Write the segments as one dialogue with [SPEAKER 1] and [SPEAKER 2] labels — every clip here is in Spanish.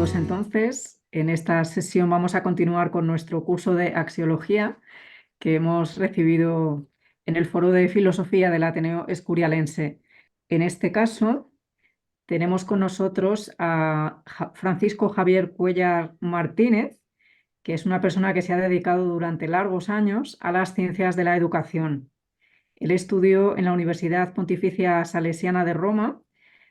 [SPEAKER 1] todos entonces. En esta sesión vamos a continuar con nuestro curso de axiología que hemos recibido en el Foro de Filosofía del Ateneo Escurialense. En este caso, tenemos con nosotros a Francisco Javier Cuéllar Martínez, que es una persona que se ha dedicado durante largos años a las ciencias de la educación. Él estudió en la Universidad Pontificia Salesiana de Roma.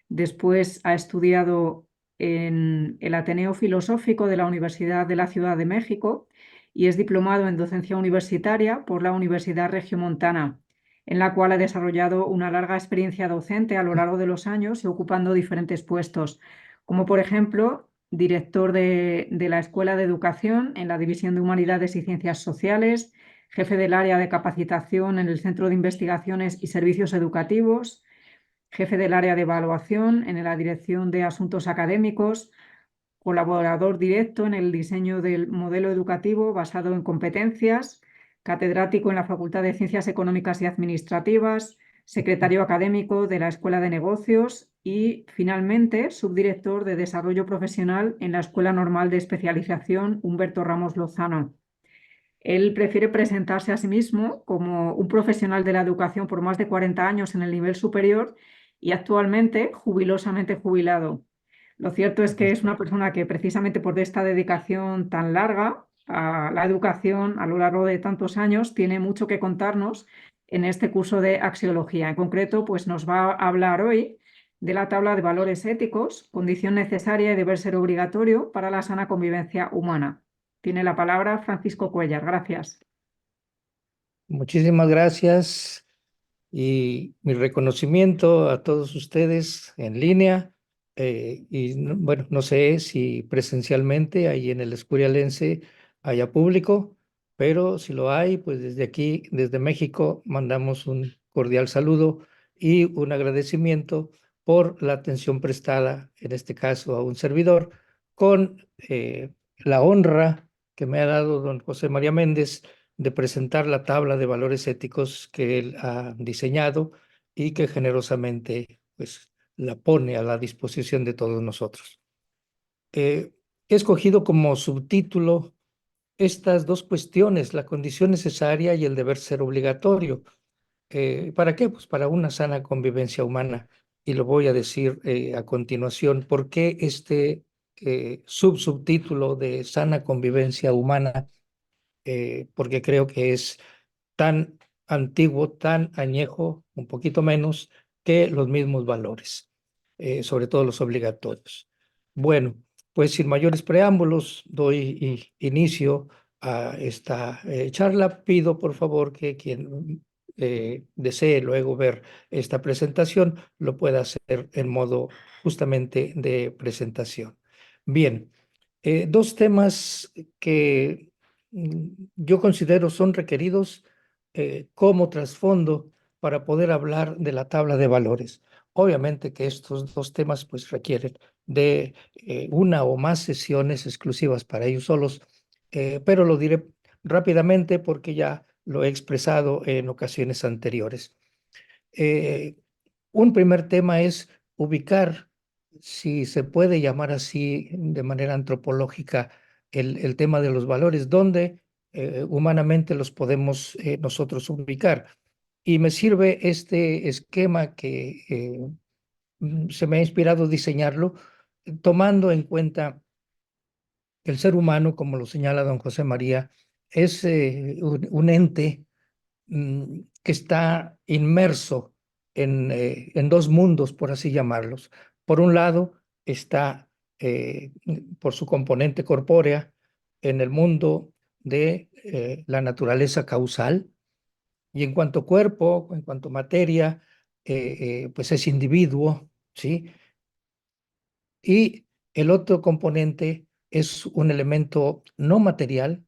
[SPEAKER 1] Después ha estudiado en el Ateneo Filosófico de la Universidad de la Ciudad de México y es diplomado en docencia universitaria por la Universidad Regiomontana, en la cual ha desarrollado una larga experiencia docente a lo largo de los años y ocupando diferentes puestos, como por ejemplo director de la Escuela de Educación en la División de Humanidades y Ciencias Sociales, jefe del área de capacitación en el Centro de Investigaciones y Servicios Educativos, jefe del área de evaluación en la Dirección de Asuntos Académicos, colaborador directo en el diseño del modelo educativo basado en competencias, catedrático en la Facultad de Ciencias Económicas y Administrativas, secretario académico de la Escuela de Negocios y, finalmente, subdirector de Desarrollo Profesional en la Escuela Normal de Especialización Humberto Ramos Lozano. Él prefiere presentarse a sí mismo como un profesional de la educación por más de 40 años en el nivel superior y actualmente jubilosamente jubilado. Lo cierto es que es una persona que precisamente por esta dedicación tan larga a la educación a lo largo de tantos años tiene mucho que contarnos en este curso de axiología. En concreto, pues nos va a hablar hoy de la tabla de valores éticos, condición necesaria y deber ser obligatorio para la sana convivencia humana. Tiene la palabra Francisco Cuéllar. Gracias.
[SPEAKER 2] Muchísimas gracias y mi reconocimiento a todos ustedes en línea bueno, no sé si presencialmente ahí en el Escurialense haya público, pero si lo hay, pues desde aquí, desde México, mandamos un cordial saludo y un agradecimiento por la atención prestada, en este caso a un servidor, con la honra que me ha dado don José María Méndez de presentar la tabla de valores éticos que él ha diseñado y que generosamente pues, la pone a la disposición de todos nosotros. He escogido como subtítulo estas dos cuestiones, la condición necesaria y el deber ser obligatorio. ¿Para qué? Pues para una sana convivencia humana. Y lo voy a decir a continuación. ¿Por qué este subtítulo de sana convivencia humana? Porque creo que es tan antiguo, tan añejo, un poquito menos, que los mismos valores, sobre todo los obligatorios. Bueno, pues sin mayores preámbulos, doy inicio a esta charla. Pido por favor que quien desee luego ver esta presentación lo pueda hacer en modo justamente de presentación. Bien, dos temas que yo considero son requeridos como trasfondo para poder hablar de la tabla de valores. Obviamente que estos dos temas pues requieren de una o más sesiones exclusivas para ellos solos, pero lo diré rápidamente porque ya lo he expresado en ocasiones anteriores. Eh, un primer tema es ubicar, si se puede llamar así de manera antropológica, el tema de los valores, donde humanamente los podemos nosotros ubicar. Y me sirve este esquema que se me ha inspirado diseñarlo, tomando en cuenta que el ser humano, como lo señala don José María, es un ente que está inmerso en dos mundos, por así llamarlos. Por un lado, está por su componente corpórea en el mundo de la naturaleza causal, y en cuanto cuerpo, en cuanto materia, pues es individuo, ¿sí? Y el otro componente es un elemento no material,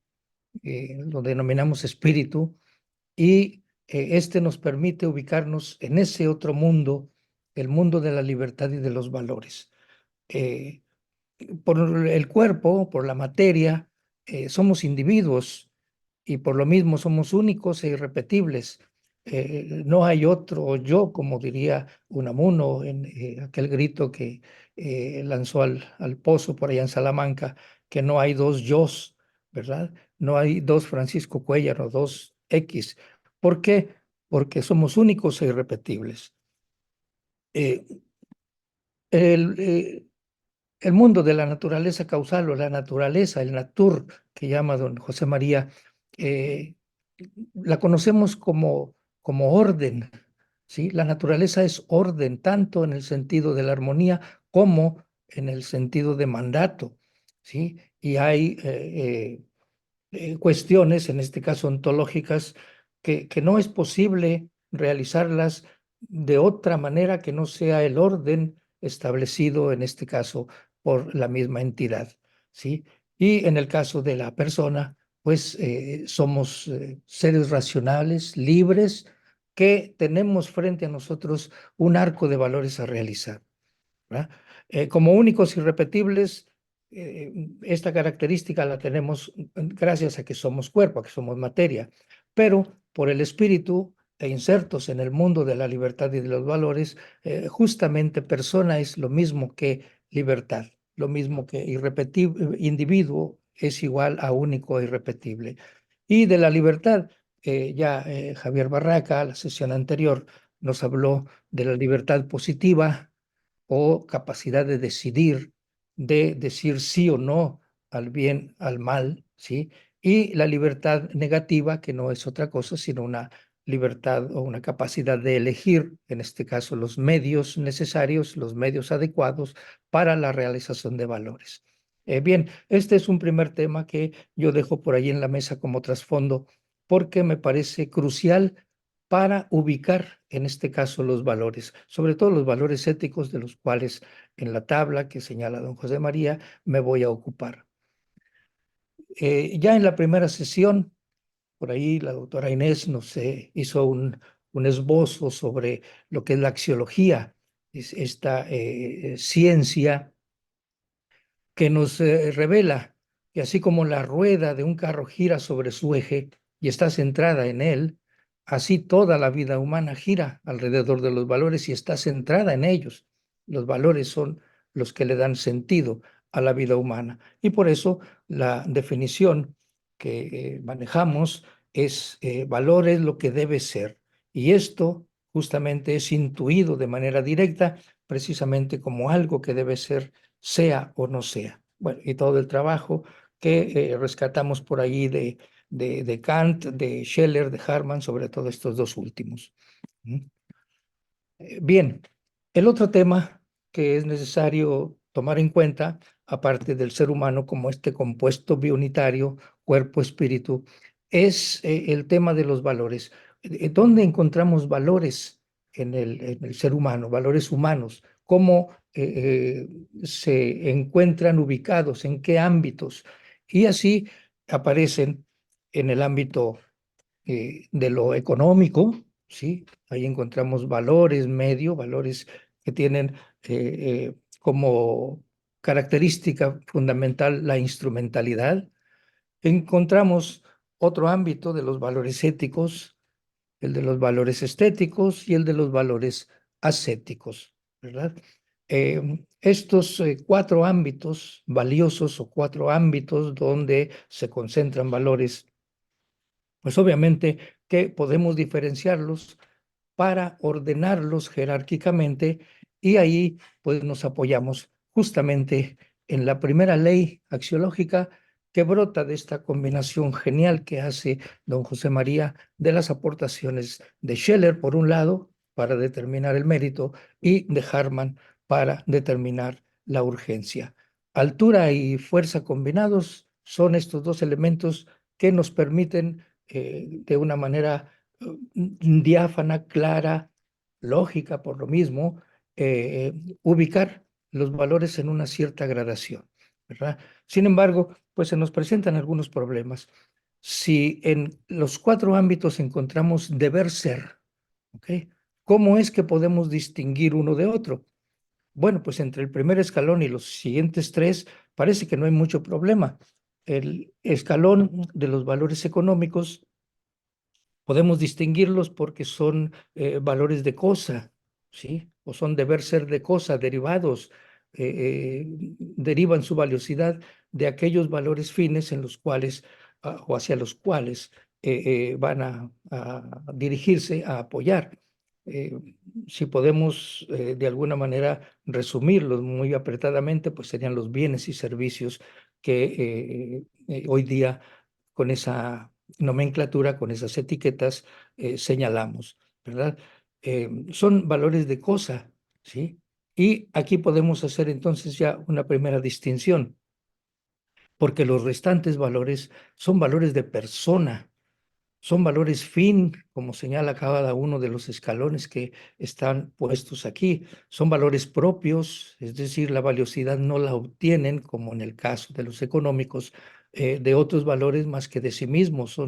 [SPEAKER 2] lo denominamos espíritu, y este nos permite ubicarnos en ese otro mundo, el mundo de la libertad y de los valores. Eh, por el cuerpo, por la materia, somos individuos y por lo mismo somos únicos e irrepetibles. No hay otro yo, como diría Unamuno en aquel grito que lanzó al pozo por allá en Salamanca, que no hay dos yos, ¿verdad? No hay dos Francisco Cuéllar o dos X. ¿Por qué? Porque somos únicos e irrepetibles. Eh, el, eh, el mundo de la naturaleza causal o la naturaleza, el natur, que llama don José María, eh, la conocemos como orden, ¿sí? La naturaleza es orden, tanto en el sentido de la armonía como en el sentido de mandato, ¿sí? Y hay cuestiones, en este caso ontológicas, que no es posible realizarlas de otra manera que no sea el orden establecido, en este caso, por la misma entidad, ¿sí? Y en el caso de la persona, pues somos seres racionales, libres, que tenemos frente a nosotros un arco de valores a realizar, ¿verdad? Como únicos y irrepetibles, esta característica la tenemos gracias a que somos cuerpo, a que somos materia, pero por el espíritu e insertos en el mundo de la libertad y de los valores, justamente persona es lo mismo que libertad, lo mismo que irrepetible, individuo es igual a único e irrepetible. Y de la libertad, Javier Barraca, la sesión anterior, nos habló de la libertad positiva o capacidad de decidir, de decir sí o no al bien, al mal, ¿sí? Y la libertad negativa, que no es otra cosa, sino una libertad o una capacidad de elegir, en este caso, los medios necesarios, los medios adecuados para la realización de valores. Bien, este es un primer tema que yo dejo por ahí en la mesa como trasfondo, porque me parece crucial para ubicar, en este caso, los valores, sobre todo los valores éticos de los cuales en la tabla que señala don José María me voy a ocupar. Ya en la primera sesión, por ahí la doctora Inés nos hizo un esbozo sobre lo que es la axiología, es esta ciencia que nos revela que así como la rueda de un carro gira sobre su eje y está centrada en él, así toda la vida humana gira alrededor de los valores y está centrada en ellos. Los valores son los que le dan sentido a la vida humana. Y por eso la definición que manejamos es valor es lo que debe ser. Y esto justamente es intuido de manera directa precisamente como algo que debe ser, sea o no sea. Bueno, y todo el trabajo que rescatamos por ahí de Kant, de Scheller, de Harman, sobre todo estos dos últimos. Bien, el otro tema que es necesario tomar en cuenta, aparte del ser humano como este compuesto biunitario, cuerpo-espíritu, es el tema de los valores. ¿Dónde encontramos valores en el ser humano, valores humanos? ¿Cómo se encuentran ubicados? ¿En qué ámbitos? Y así aparecen en el ámbito de lo económico, ¿sí? Ahí encontramos valores medio, valores que tienen como característica fundamental la instrumentalidad. Encontramos otro ámbito de los valores éticos, el de los valores estéticos y el de los valores ascéticos, ¿verdad? Estos cuatro ámbitos valiosos o cuatro ámbitos donde se concentran valores, pues obviamente que podemos diferenciarlos para ordenarlos jerárquicamente y ahí pues nos apoyamos justamente en la primera ley axiológica que brota de esta combinación genial que hace don José María de las aportaciones de Scheller por un lado para determinar el mérito y de Harman para determinar la urgencia. Altura y fuerza combinados son estos dos elementos que nos permiten de una manera diáfana, clara, lógica por lo mismo, ubicar los valores en una cierta gradación, ¿verdad? Sin embargo, pues se nos presentan algunos problemas. Si en los cuatro ámbitos encontramos deber ser, ¿ok? ¿Cómo es que podemos distinguir uno de otro? Bueno, pues entre el primer escalón y los siguientes tres parece que no hay mucho problema. El escalón de los valores económicos podemos distinguirlos porque son valores de cosa, ¿sí? O son deber ser de cosa, derivados derivan su valiosidad de aquellos valores fines en los cuales o hacia los cuales van a dirigirse, a apoyar. Eh, si podemos de alguna manera resumirlos muy apretadamente, pues serían los bienes y servicios que hoy día con esa nomenclatura, con esas etiquetas, señalamos, ¿verdad? Son valores de cosa, ¿sí? Y aquí podemos hacer entonces ya una primera distinción, porque los restantes valores son valores de persona, son valores fin, como señala cada uno de los escalones que están puestos aquí. Son valores propios, es decir, la valiosidad no la obtienen, como en el caso de los económicos, de otros valores más que de sí mismos.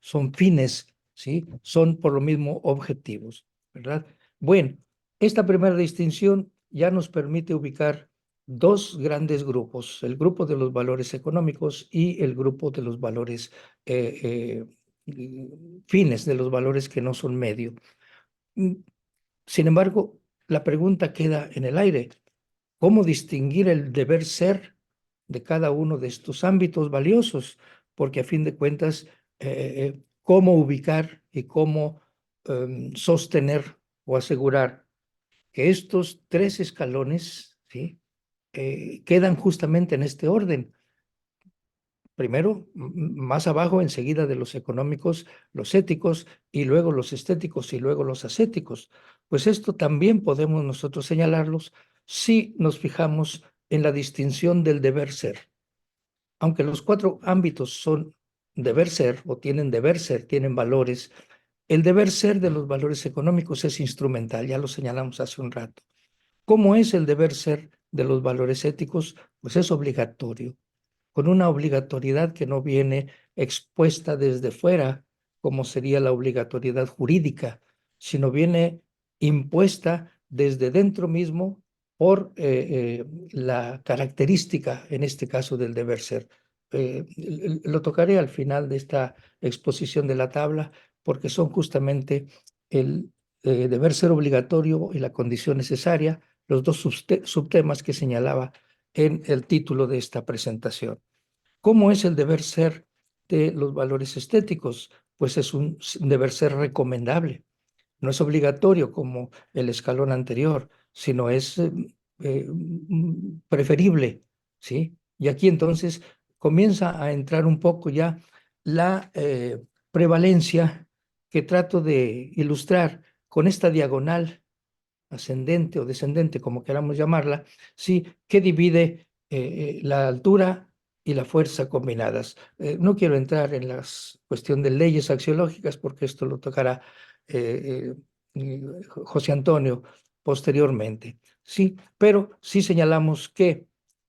[SPEAKER 2] Son fines, ¿sí? Son por lo mismo objetivos, ¿verdad? Bueno, esta primera distinción ya nos permite ubicar dos grandes grupos, el grupo de los valores económicos y el grupo de los valores fines, de los valores que no son medio. Sin embargo, la pregunta queda en el aire. ¿Cómo distinguir el deber ser de cada uno de estos ámbitos valiosos? Porque a fin de cuentas, ¿cómo ubicar y cómo sostener o asegurar que estos tres escalones, ¿sí? Quedan justamente en este orden? Primero, más abajo, enseguida de los económicos, los éticos, y luego los estéticos, y luego los ascéticos. Pues esto también podemos nosotros señalarlos si nos fijamos en la distinción del deber ser. Aunque los cuatro ámbitos son deber ser o tienen deber ser, tienen valores, el deber ser de los valores económicos es instrumental, ya lo señalamos hace un rato. ¿Cómo es el deber ser de los valores éticos? Pues es obligatorio, con una obligatoriedad que no viene expuesta desde fuera, como sería la obligatoriedad jurídica, sino viene impuesta desde dentro mismo por la característica, en este caso, del deber ser. Lo tocaré al final de esta exposición de la tabla, porque son justamente el deber ser obligatorio y la condición necesaria, los dos subtemas que señalaba en el título de esta presentación. ¿Cómo es el deber ser de los valores estéticos? Pues es un deber ser recomendable. No es obligatorio como el escalón anterior, sino es preferible, ¿sí? Y aquí entonces comienza a entrar un poco ya la prevalencia que trato de ilustrar con esta diagonal ascendente o descendente, como queramos llamarla, ¿sí? Que divide la altura y la fuerza combinadas. No quiero entrar en la cuestión de leyes axiológicas porque esto lo tocará José Antonio posteriormente, ¿sí? Pero sí señalamos que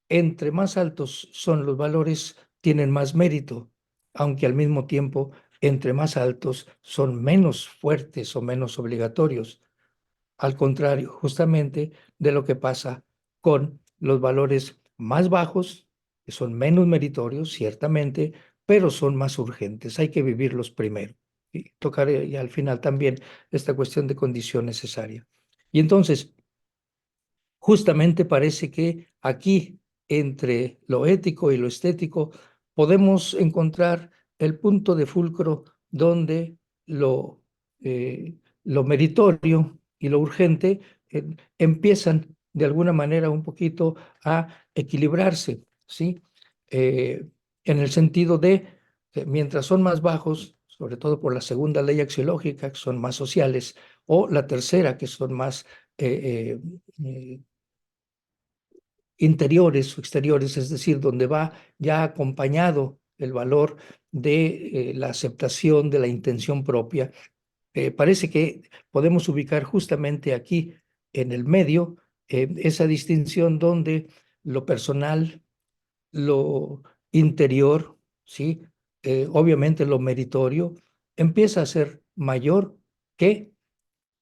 [SPEAKER 2] entre más altos son los valores, tienen más mérito, aunque al mismo tiempo, entre más altos son menos fuertes o menos obligatorios. Al contrario, justamente de lo que pasa con los valores más bajos, que son menos meritorios, ciertamente, pero son más urgentes. Hay que vivirlos primero. Y tocaré y al final también esta cuestión de condición necesaria. Y entonces, justamente parece que aquí, entre lo ético y lo estético, podemos encontrar el punto de fulcro donde lo meritorio y lo urgente empiezan de alguna manera un poquito a equilibrarse, ¿sí? En el sentido de que mientras son más bajos, sobre todo por la segunda ley axiológica, que son más sociales, o la tercera, que son más interiores o exteriores, es decir, donde va ya acompañado el valor de la aceptación de la intención propia. Parece que podemos ubicar justamente aquí en el medio esa distinción donde lo personal, lo interior, ¿sí? Obviamente lo meritorio, empieza a ser mayor que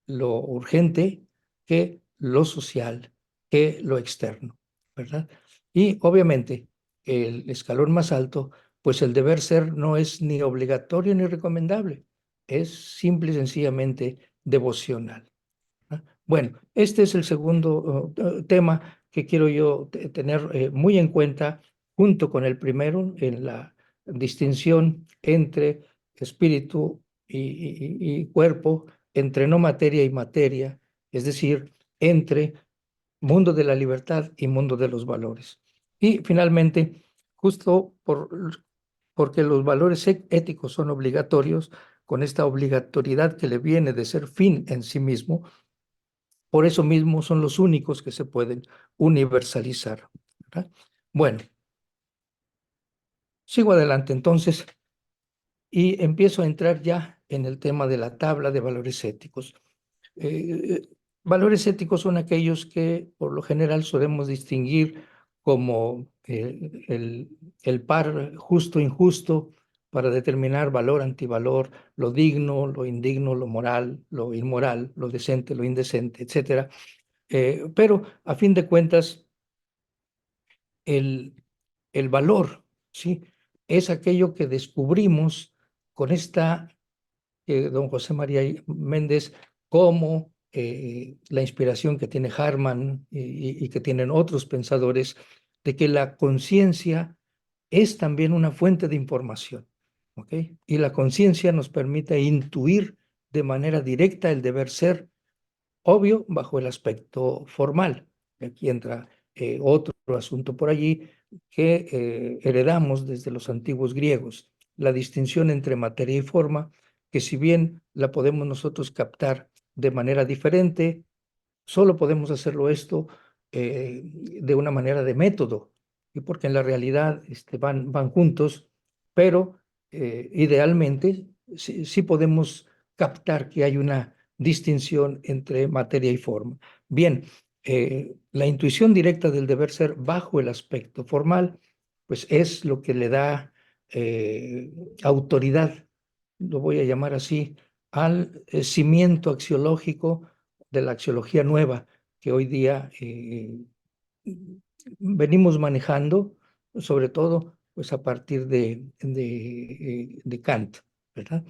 [SPEAKER 2] lo urgente, que lo social, que lo externo, ¿verdad? Y obviamente el escalón más alto, pues el deber ser no es ni obligatorio ni recomendable, es simple y sencillamente devocional. ¿Ah? Bueno, este es el segundo tema que quiero yo tener muy en cuenta junto con el primero en la distinción entre espíritu y cuerpo, entre no materia y materia, es decir, entre mundo de la libertad y mundo de los valores. Y finalmente, justo porque los valores éticos son obligatorios, con esta obligatoriedad que le viene de ser fin en sí mismo, por eso mismo son los únicos que se pueden universalizar, ¿verdad? Bueno, sigo adelante entonces y empiezo a entrar ya en el tema de la tabla de valores éticos. Eh, Valores éticos son aquellos que por lo general solemos distinguir como el par justo-injusto para determinar valor, antivalor, lo digno, lo indigno, lo moral, lo inmoral, lo decente, lo indecente, etcétera. Pero a fin de cuentas, el, el valor, ¿sí? Es aquello que descubrimos con esta don José María Méndez como la inspiración que tiene Harman y que tienen otros pensadores, de que la conciencia es también una fuente de información, ¿ok? Y la conciencia nos permite intuir de manera directa el deber ser, obvio, bajo el aspecto formal. Aquí entra otro asunto por allí que heredamos desde los antiguos griegos, la distinción entre materia y forma, que si bien la podemos nosotros captar de manera diferente, solo podemos hacerlo esto de una manera de método, y porque en la realidad van juntos, pero idealmente sí podemos captar que hay una distinción entre materia y forma. Bien, la intuición directa del deber ser bajo el aspecto formal, pues es lo que le da autoridad, lo voy a llamar así, al cimiento axiológico de la axiología nueva que hoy día venimos manejando, sobre todo pues a partir de Kant, ¿verdad?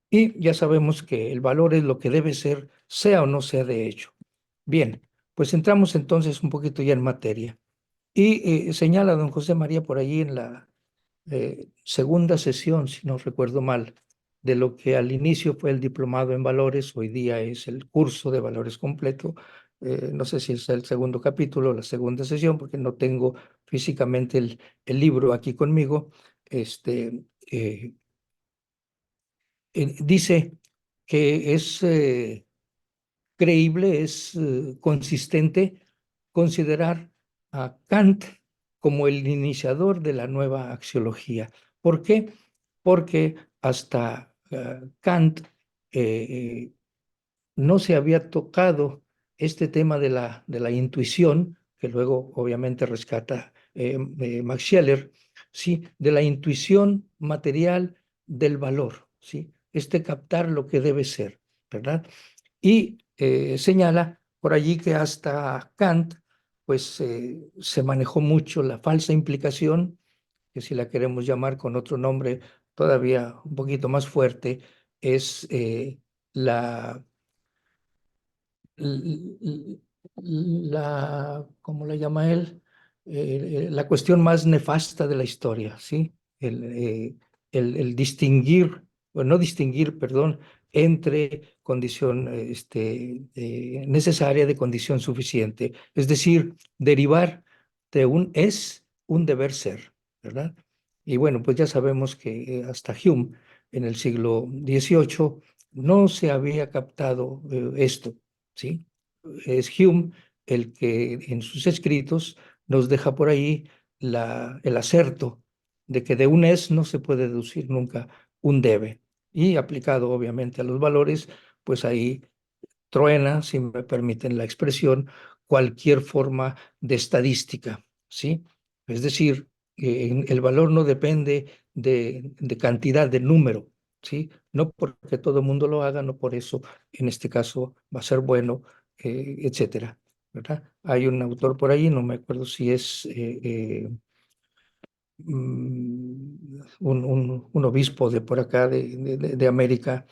[SPEAKER 2] Y ya sabemos que el valor es lo que debe ser, sea o no sea de hecho. Bien, pues entramos entonces un poquito ya en materia. Y señala don José María por allí en la segunda sesión, si no recuerdo mal, de lo que al inicio fue el diplomado en valores, hoy día es el curso de valores completo. No sé si es el segundo capítulo, la segunda sesión, porque no tengo físicamente el libro aquí conmigo. Este, dice que es creíble, es consistente considerar a Kant como el iniciador de la nueva axiología. ¿Por qué? Porque hasta Kant no se había tocado este tema de la intuición, que luego obviamente rescata Max Scheler, ¿sí? De la intuición material del valor, ¿sí? Captar lo que debe ser, ¿verdad? Y señala por allí que hasta Kant, pues se manejó mucho la falsa implicación, que si la queremos llamar con otro nombre todavía un poquito más fuerte, es la ¿cómo la llama él? La cuestión más nefasta de la historia, ¿sí? El distinguir, o no distinguir, perdón, entre condición necesaria de condición suficiente. Es decir, derivar de un es un deber ser, ¿verdad? Y bueno, pues ya sabemos que hasta Hume en el siglo XVIII no se había captado esto. ¿Sí? Es Hume el que en sus escritos nos deja por ahí el acerto de que de un es no se puede deducir nunca un debe. Y aplicado obviamente a los valores, pues ahí truena, si me permiten la expresión, cualquier forma de estadística, ¿sí? Es decir, el valor no depende de cantidad, de número, ¿sí? No porque todo el mundo lo haga, no por eso en este caso va a ser bueno, etcétera, ¿verdad? Hay un autor por ahí, no me acuerdo si es un obispo de por acá, de América,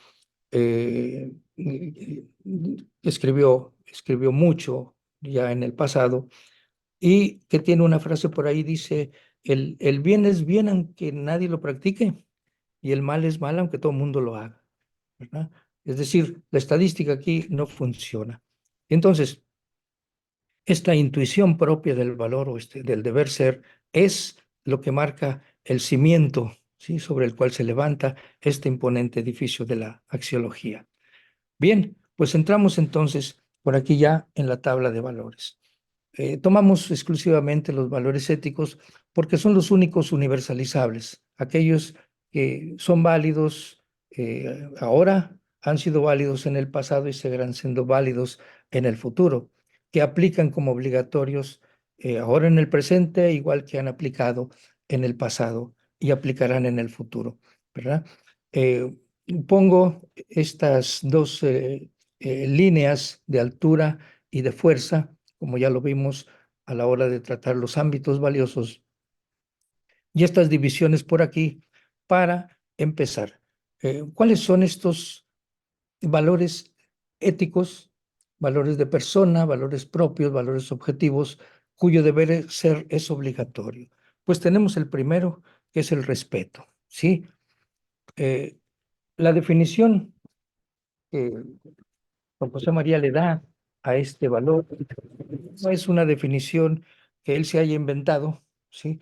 [SPEAKER 2] escribió mucho ya en el pasado, y que tiene una frase por ahí, dice, el bien es bien aunque nadie lo practique, y el mal es mal aunque todo el mundo lo haga, ¿verdad? Es decir, la estadística aquí no funciona. Entonces, esta intuición propia del valor o del deber ser es lo que marca el cimiento, ¿sí?, sobre el cual se levanta este imponente edificio de la axiología. Bien, pues entramos entonces por aquí ya en la tabla de valores. Tomamos exclusivamente los valores éticos porque son los únicos universalizables, aquellos que son válidos ahora, han sido válidos en el pasado y seguirán siendo válidos en el futuro, que aplican como obligatorios ahora en el presente, igual que han aplicado en el pasado y aplicarán en el futuro, ¿verdad? Eh, Pongo estas dos líneas de altura y de fuerza, como ya lo vimos a la hora de tratar los ámbitos valiosos, y estas divisiones por aquí para empezar. ¿Cuáles son estos valores éticos, valores de persona, valores propios, valores objetivos, cuyo deber ser es obligatorio? Pues tenemos el primero, que es el respeto, ¿sí? Eh, la definición que Juan José María le da a este valor no es una definición que él se haya inventado, ¿sí?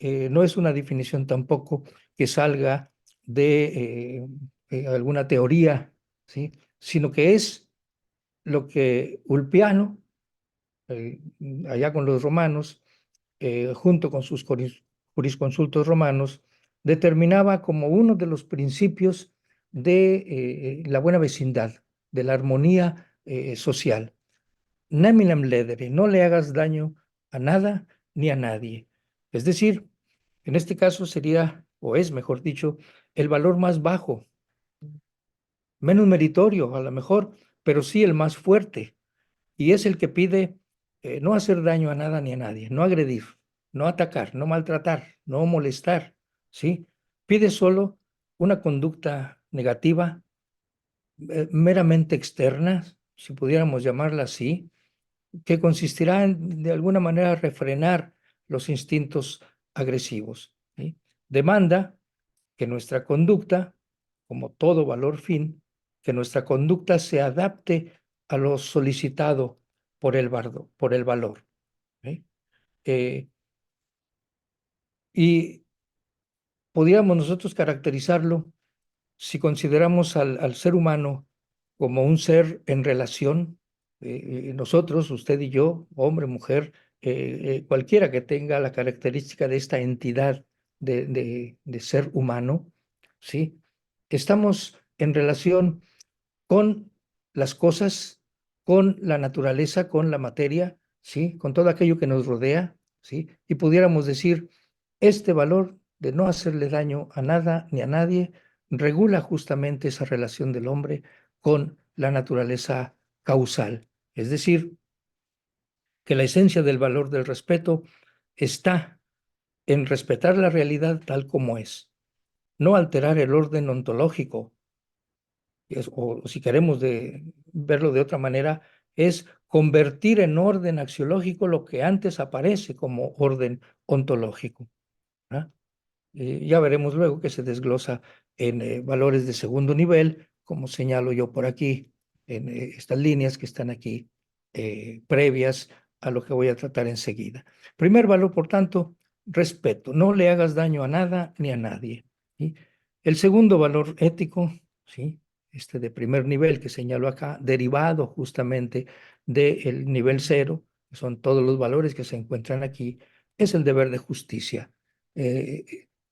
[SPEAKER 2] No es una definición tampoco que salga de alguna teoría, ¿sí? Sino que es lo que Ulpiano, eh, allá con los romanos, junto con sus jurisconsultos romanos, determinaba como uno de los principios de la buena vecindad, de la armonía social. Neminem ledere, no le hagas daño a nada ni a nadie. Es decir, en este caso sería, o es mejor dicho, el valor más bajo, menos meritorio a lo mejor, pero sí el más fuerte, y es el que pide no hacer daño a nada ni a nadie, no agredir, no atacar, no maltratar, no molestar, ¿sí? Pide solo una conducta negativa, meramente externa, si pudiéramos llamarla así, que consistirá en, de alguna manera, refrenar los instintos agresivos, ¿sí? Demanda que nuestra conducta, como todo valor fin, que nuestra conducta se adapte a lo solicitado por el valor, ¿sí? Y podríamos nosotros caracterizarlo si consideramos al ser humano como un ser en relación, nosotros, usted y yo, hombre, mujer, cualquiera que tenga la característica de esta entidad de ser humano, ¿sí? Estamos en relación con las cosas, con la naturaleza, con la materia, ¿sí? Con todo aquello que nos rodea, ¿sí? Y pudiéramos decir, este valor de no hacerle daño a nada ni a nadie regula justamente esa relación del hombre con la naturaleza causal. Es decir, que la esencia del valor del respeto está en respetar la realidad tal como es, no alterar el orden ontológico, o si queremos verlo de otra manera, es convertir en orden axiológico lo que antes aparece como orden ontológico, ¿verdad? Ya veremos luego que se desglosa en valores de segundo nivel, como señalo yo por aquí, en estas líneas que están aquí previas a lo que voy a tratar enseguida. Primer valor, por tanto, respeto. No le hagas daño a nada ni a nadie, ¿sí? El segundo valor ético, ¿sí?, este de primer nivel que señalo acá, derivado justamente del nivel cero, que son todos los valores que se encuentran aquí, es el deber de justicia.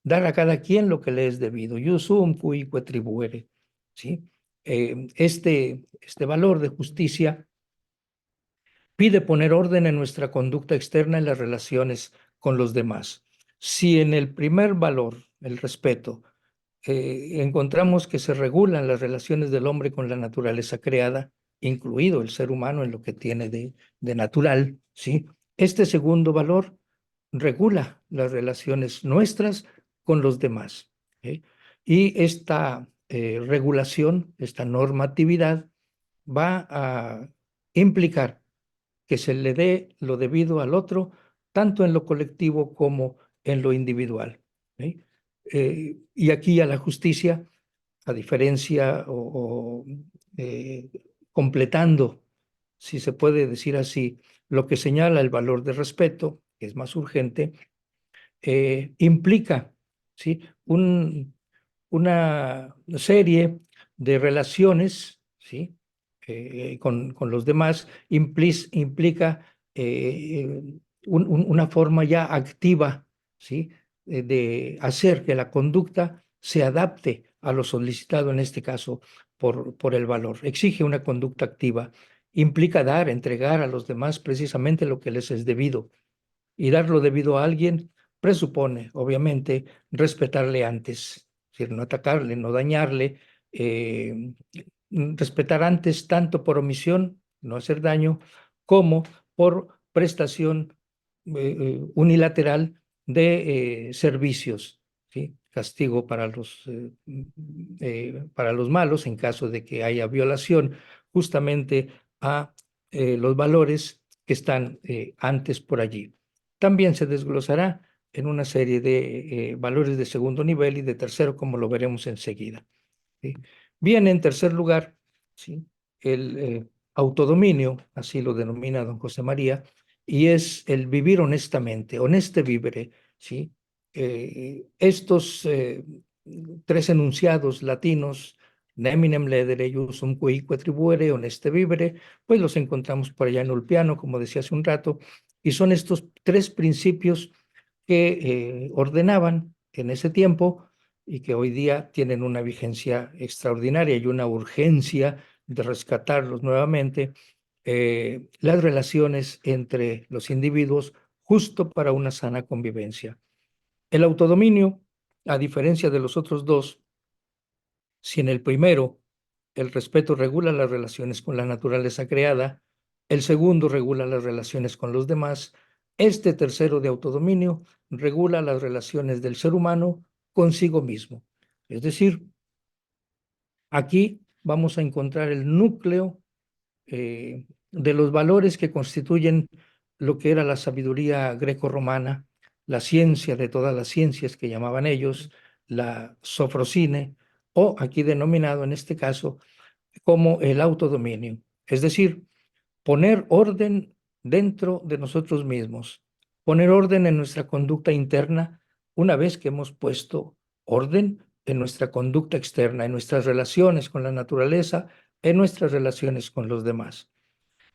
[SPEAKER 2] Dar a cada quien lo que le es debido. Iusum cuique tribuere, ¿sí? Este valor de justicia pide poner orden en nuestra conducta externa en las relaciones con los demás. Si en el primer valor, el respeto, encontramos que se regulan las relaciones del hombre con la naturaleza creada, incluido el ser humano en lo que tiene de natural, ¿sí? Este segundo valor regula las relaciones nuestras con los demás, ¿sí? Y esta regulación, esta normatividad, va a implicar que se le dé lo debido al otro, tanto en lo colectivo como en lo individual. ¿Sí? Y aquí a la justicia, a diferencia o completando, si se puede decir así, lo que señala el valor de respeto, que es más urgente, implica, ¿sí? Una serie de relaciones, ¿sí? Con los demás, implica una forma ya activa, ¿sí? De hacer que la conducta se adapte a lo solicitado, en este caso, por el valor. Exige una conducta activa, implica dar, entregar a los demás precisamente lo que les es debido, y dar lo debido a alguien presupone, obviamente, respetarle antes, es decir, no atacarle, no dañarle, respetar antes tanto por omisión, no hacer daño, como por prestación unilateral de servicios, ¿sí? Castigo para los malos en caso de que haya violación justamente a los valores que están antes por allí. También se desglosará en una serie de valores de segundo nivel y de tercero, como lo veremos enseguida. ¿Sí? Viene en tercer lugar, ¿sí? El autodominio, así lo denomina don José María, y es el vivir honestamente, honeste vivere, ¿sí? Estos tres enunciados latinos, neminem ledere iusum cuique tribuere, honeste vivere, pues los encontramos por allá en Ulpiano, como decía hace un rato, y son estos tres principios que ordenaban en ese tiempo y que hoy día tienen una vigencia extraordinaria y una urgencia de rescatarlos nuevamente, las relaciones entre los individuos justo para una sana convivencia. El autodominio, a diferencia de los otros dos, si en el primero el respeto regula las relaciones con la naturaleza creada, el segundo regula las relaciones con los demás, este tercero de autodominio regula las relaciones del ser humano consigo mismo. Es decir, aquí vamos a encontrar el núcleo de los valores que constituyen lo que era la sabiduría greco-romana, la ciencia de todas las ciencias que llamaban ellos, la sofrosine, o aquí denominado en este caso como el autodominio. Es decir, poner orden dentro de nosotros mismos, poner orden en nuestra conducta interna una vez que hemos puesto orden en nuestra conducta externa, en nuestras relaciones con la naturaleza, en nuestras relaciones con los demás.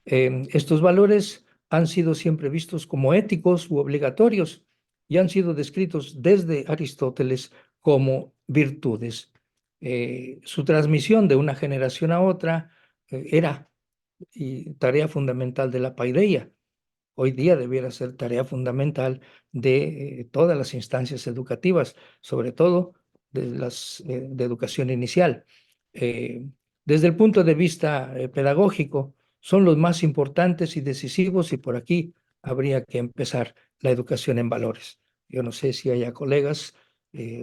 [SPEAKER 2] Estos valores han sido siempre vistos como éticos u obligatorios y han sido descritos desde Aristóteles como virtudes. Su transmisión de una generación a otra era y tarea fundamental de la paideia. Hoy día debiera ser tarea fundamental de todas las instancias educativas, sobre todo de las de educación inicial. Eh, Desde el punto de vista pedagógico, son los más importantes y decisivos, y por aquí habría que empezar la educación en valores. Yo no sé si haya colegas,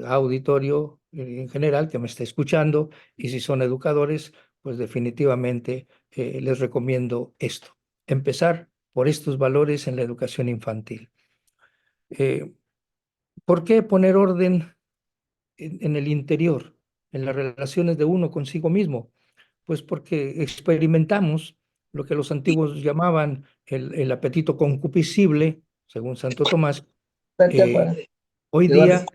[SPEAKER 2] auditorio en general que me esté escuchando, y si son educadores, pues definitivamente les recomiendo esto: empezar por estos valores en la educación infantil. Eh, ¿Por qué poner orden en el interior, en las relaciones de uno consigo mismo? Pues porque experimentamos lo que los antiguos llamaban el apetito concupiscible, según Santo Tomás.
[SPEAKER 3] Vete afuera.
[SPEAKER 2] eh, Hoy
[SPEAKER 3] Te vas.
[SPEAKER 2] día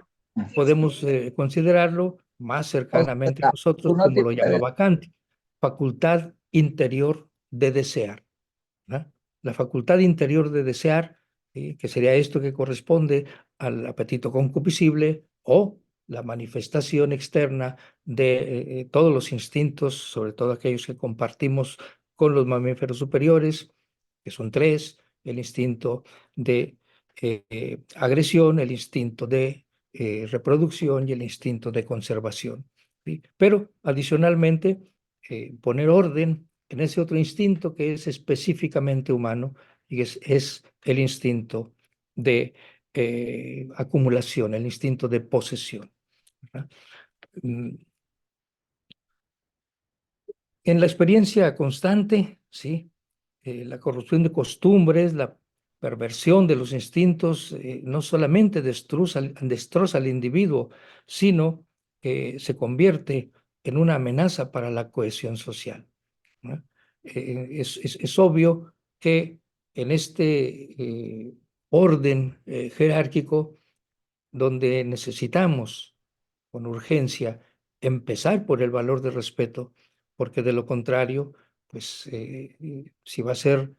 [SPEAKER 2] podemos considerarlo más
[SPEAKER 3] O sea,
[SPEAKER 2] cercanamente nosotros
[SPEAKER 3] tú no
[SPEAKER 2] como
[SPEAKER 3] tienes
[SPEAKER 2] lo llamaba Kant, facultad interior de desear, ¿no? La facultad interior de desear, que sería esto que corresponde al apetito concupiscible o la manifestación externa de todos los instintos, sobre todo aquellos que compartimos con los mamíferos superiores, que son tres: el instinto de agresión, el instinto de reproducción y el instinto de conservación. ¿Sí? Pero adicionalmente, poner orden en ese otro instinto que es específicamente humano, y es el instinto de acumulación, el instinto de posesión, ¿verdad? Mm, En la experiencia constante, ¿sí? la corrupción de costumbres, la perversión de los instintos, no solamente destroza al individuo, sino que se convierte en una amenaza para la cohesión social, ¿no? Es obvio que en este orden jerárquico, donde necesitamos con urgencia empezar por el valor de respeto, porque de lo contrario, pues si va a ser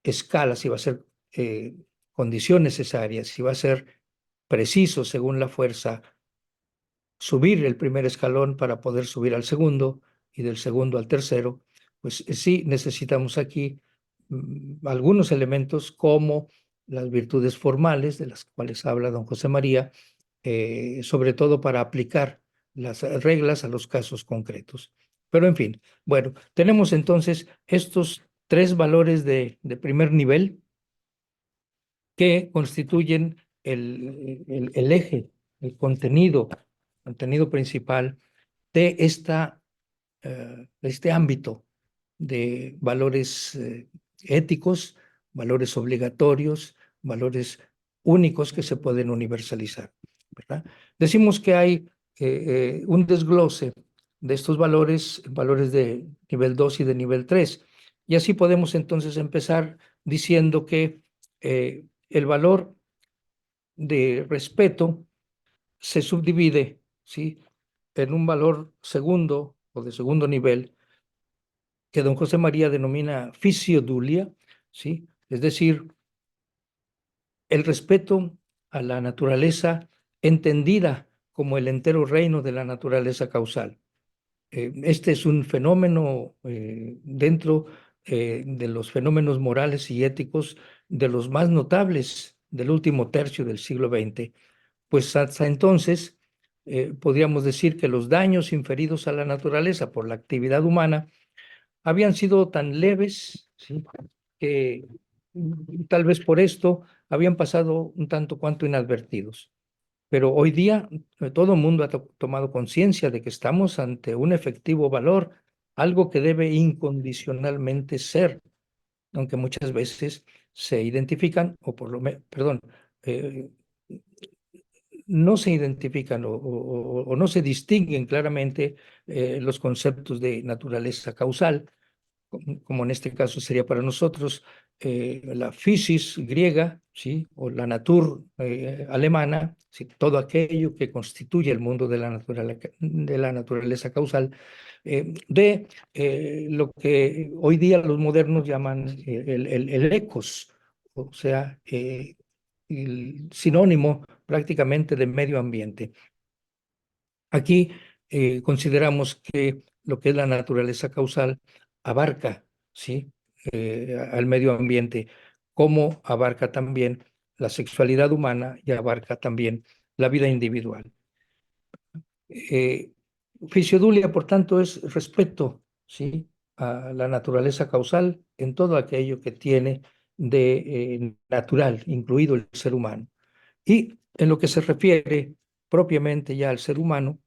[SPEAKER 2] escala, si va a ser eh, condición necesaria, si va a ser preciso según la fuerza, subir el primer escalón para poder subir al segundo y del segundo al tercero, pues sí necesitamos aquí algunos elementos como las virtudes formales de las cuales habla don José María, sobre todo para aplicar las reglas a los casos concretos. Pero en fin, bueno, tenemos entonces estos tres valores de primer nivel que constituyen el eje, el contenido principal de este ámbito de valores éticos, valores obligatorios, valores únicos que se pueden universalizar, ¿verdad? Decimos que hay un desglose de estos valores, valores de nivel 2 y de nivel 3, y así podemos entonces empezar diciendo que el valor de respeto se subdivide, ¿sí?, en un valor segundo o de segundo nivel que don José María denomina fisiodulia, ¿sí? Es decir, el respeto a la naturaleza entendida como el entero reino de la naturaleza causal. Este es un fenómeno dentro de los fenómenos morales y éticos de los más notables del último tercio del siglo XX. Pues hasta entonces podríamos decir que los daños inferidos a la naturaleza por la actividad humana habían sido tan leves, ¿sí?, que tal vez por esto habían pasado un tanto cuanto inadvertidos. Pero hoy día todo el mundo ha tomado conciencia de que estamos ante un efectivo valor, algo que debe incondicionalmente ser, aunque muchas veces se identifican, o por lo menos, perdón, eh, no se identifican o no se distinguen claramente los conceptos de naturaleza causal, como en este caso sería para nosotros la physis griega, ¿sí?, o la natur alemana, ¿sí?, todo aquello que constituye el mundo de la naturaleza causal, lo que hoy día los modernos llaman el ecos, o sea, el sinónimo prácticamente de medio ambiente. Aquí consideramos que lo que es la naturaleza causal abarca, ¿sí?, al medio ambiente, como abarca también la sexualidad humana y abarca también la vida individual. Eh, Fisiodulia, por tanto, es respeto, ¿sí?, a la naturaleza causal en todo aquello que tiene de natural, incluido el ser humano. Y en lo que se refiere propiamente ya al ser humano,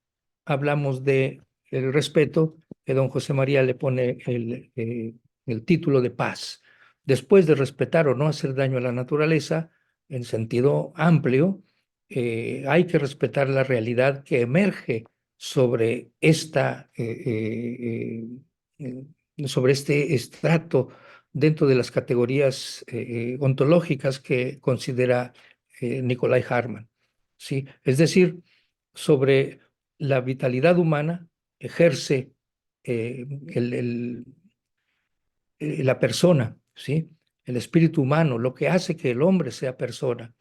[SPEAKER 2] hablamos de el respeto, que don José María le pone el título de paz. Después de respetar o no hacer daño a la naturaleza, en sentido amplio, hay que respetar la realidad que emerge sobre sobre este estrato dentro de las categorías ontológicas que considera Nicolai Hartmann, ¿sí? Es decir, sobre la vitalidad humana ejerce la persona, ¿sí?, el espíritu humano, lo que hace que el hombre sea persona.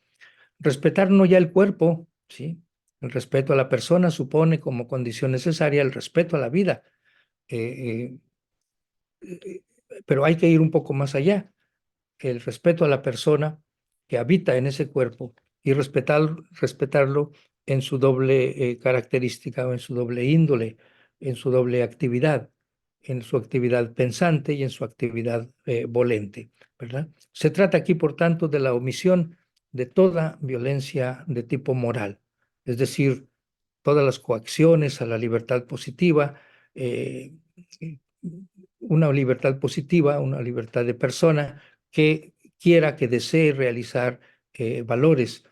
[SPEAKER 2] Respetar no ya el cuerpo, ¿sí? El respeto a la persona supone como condición necesaria el respeto a la vida, eh, eh, pero hay que ir un poco más allá, el respeto a la persona que habita en ese cuerpo y respetarlo en su doble característica o en su doble índole, en su doble actividad, en su actividad pensante y en su actividad volente, ¿verdad? Se trata aquí, por tanto, de la omisión de toda violencia de tipo moral, es decir, todas las coacciones a la libertad positiva, una libertad positiva, una libertad de persona que quiera, que desee realizar valores,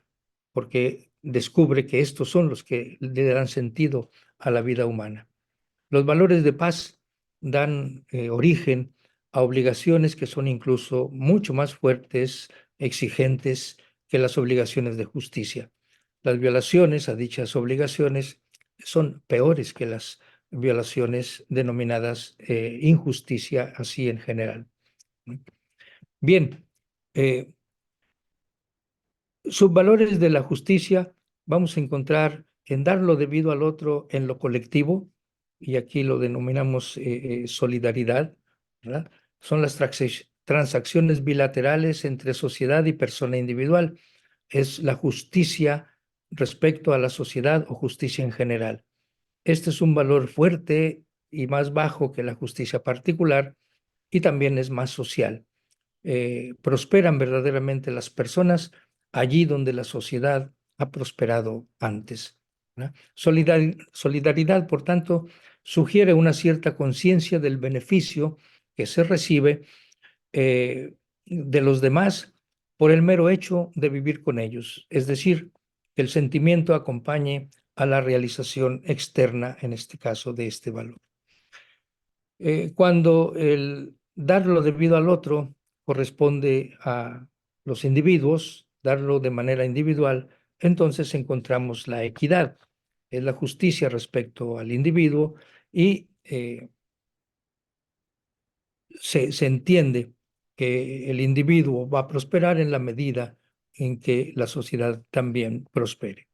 [SPEAKER 2] porque descubre que estos son los que le dan sentido a la vida humana. Los valores de paz dan origen a obligaciones que son incluso mucho más fuertes, exigentes que las obligaciones de justicia. Las violaciones a dichas obligaciones son peores que las violaciones denominadas injusticia, así en general. Bien, eh, subvalores de la justicia vamos a encontrar en dar lo debido al otro en lo colectivo, y aquí lo denominamos solidaridad, ¿verdad? Son las transacciones bilaterales entre sociedad y persona individual. Es la justicia respecto a la sociedad o justicia en general. Este es un valor fuerte y más bajo que la justicia particular, y también es más social. Prosperan verdaderamente las personas allí donde la sociedad ha prosperado antes, ¿verdad? Solidaridad, por tanto, sugiere una cierta conciencia del beneficio que se recibe de los demás por el mero hecho de vivir con ellos, es decir, que el sentimiento acompañe a la realización externa, en este caso, de este valor. Cuando el dar lo debido al otro corresponde a los individuos, darlo de manera individual, entonces encontramos la equidad, es la justicia respecto al individuo, y se entiende que el individuo va a prosperar en la medida en que la sociedad también prospere,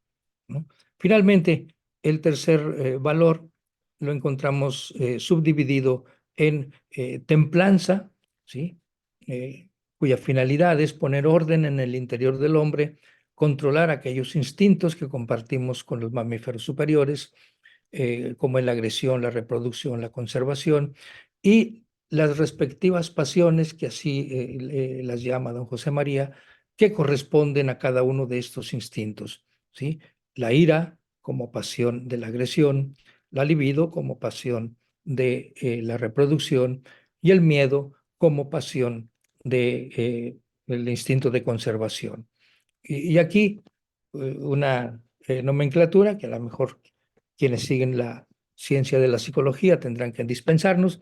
[SPEAKER 2] ¿no? Finalmente, el tercer valor lo encontramos subdividido en templanza, ¿sí? Cuya finalidad es poner orden en el interior del hombre, controlar aquellos instintos que compartimos con los mamíferos superiores, como es la agresión, la reproducción, la conservación, y las respectivas pasiones, que así las llama don José María, que corresponden a cada uno de estos instintos, ¿sí? La ira como pasión de la agresión, la libido como pasión de la reproducción, y el miedo como pasión de el instinto de conservación. Y aquí una nomenclatura que a lo mejor quienes siguen la ciencia de la psicología tendrán que dispensarnos,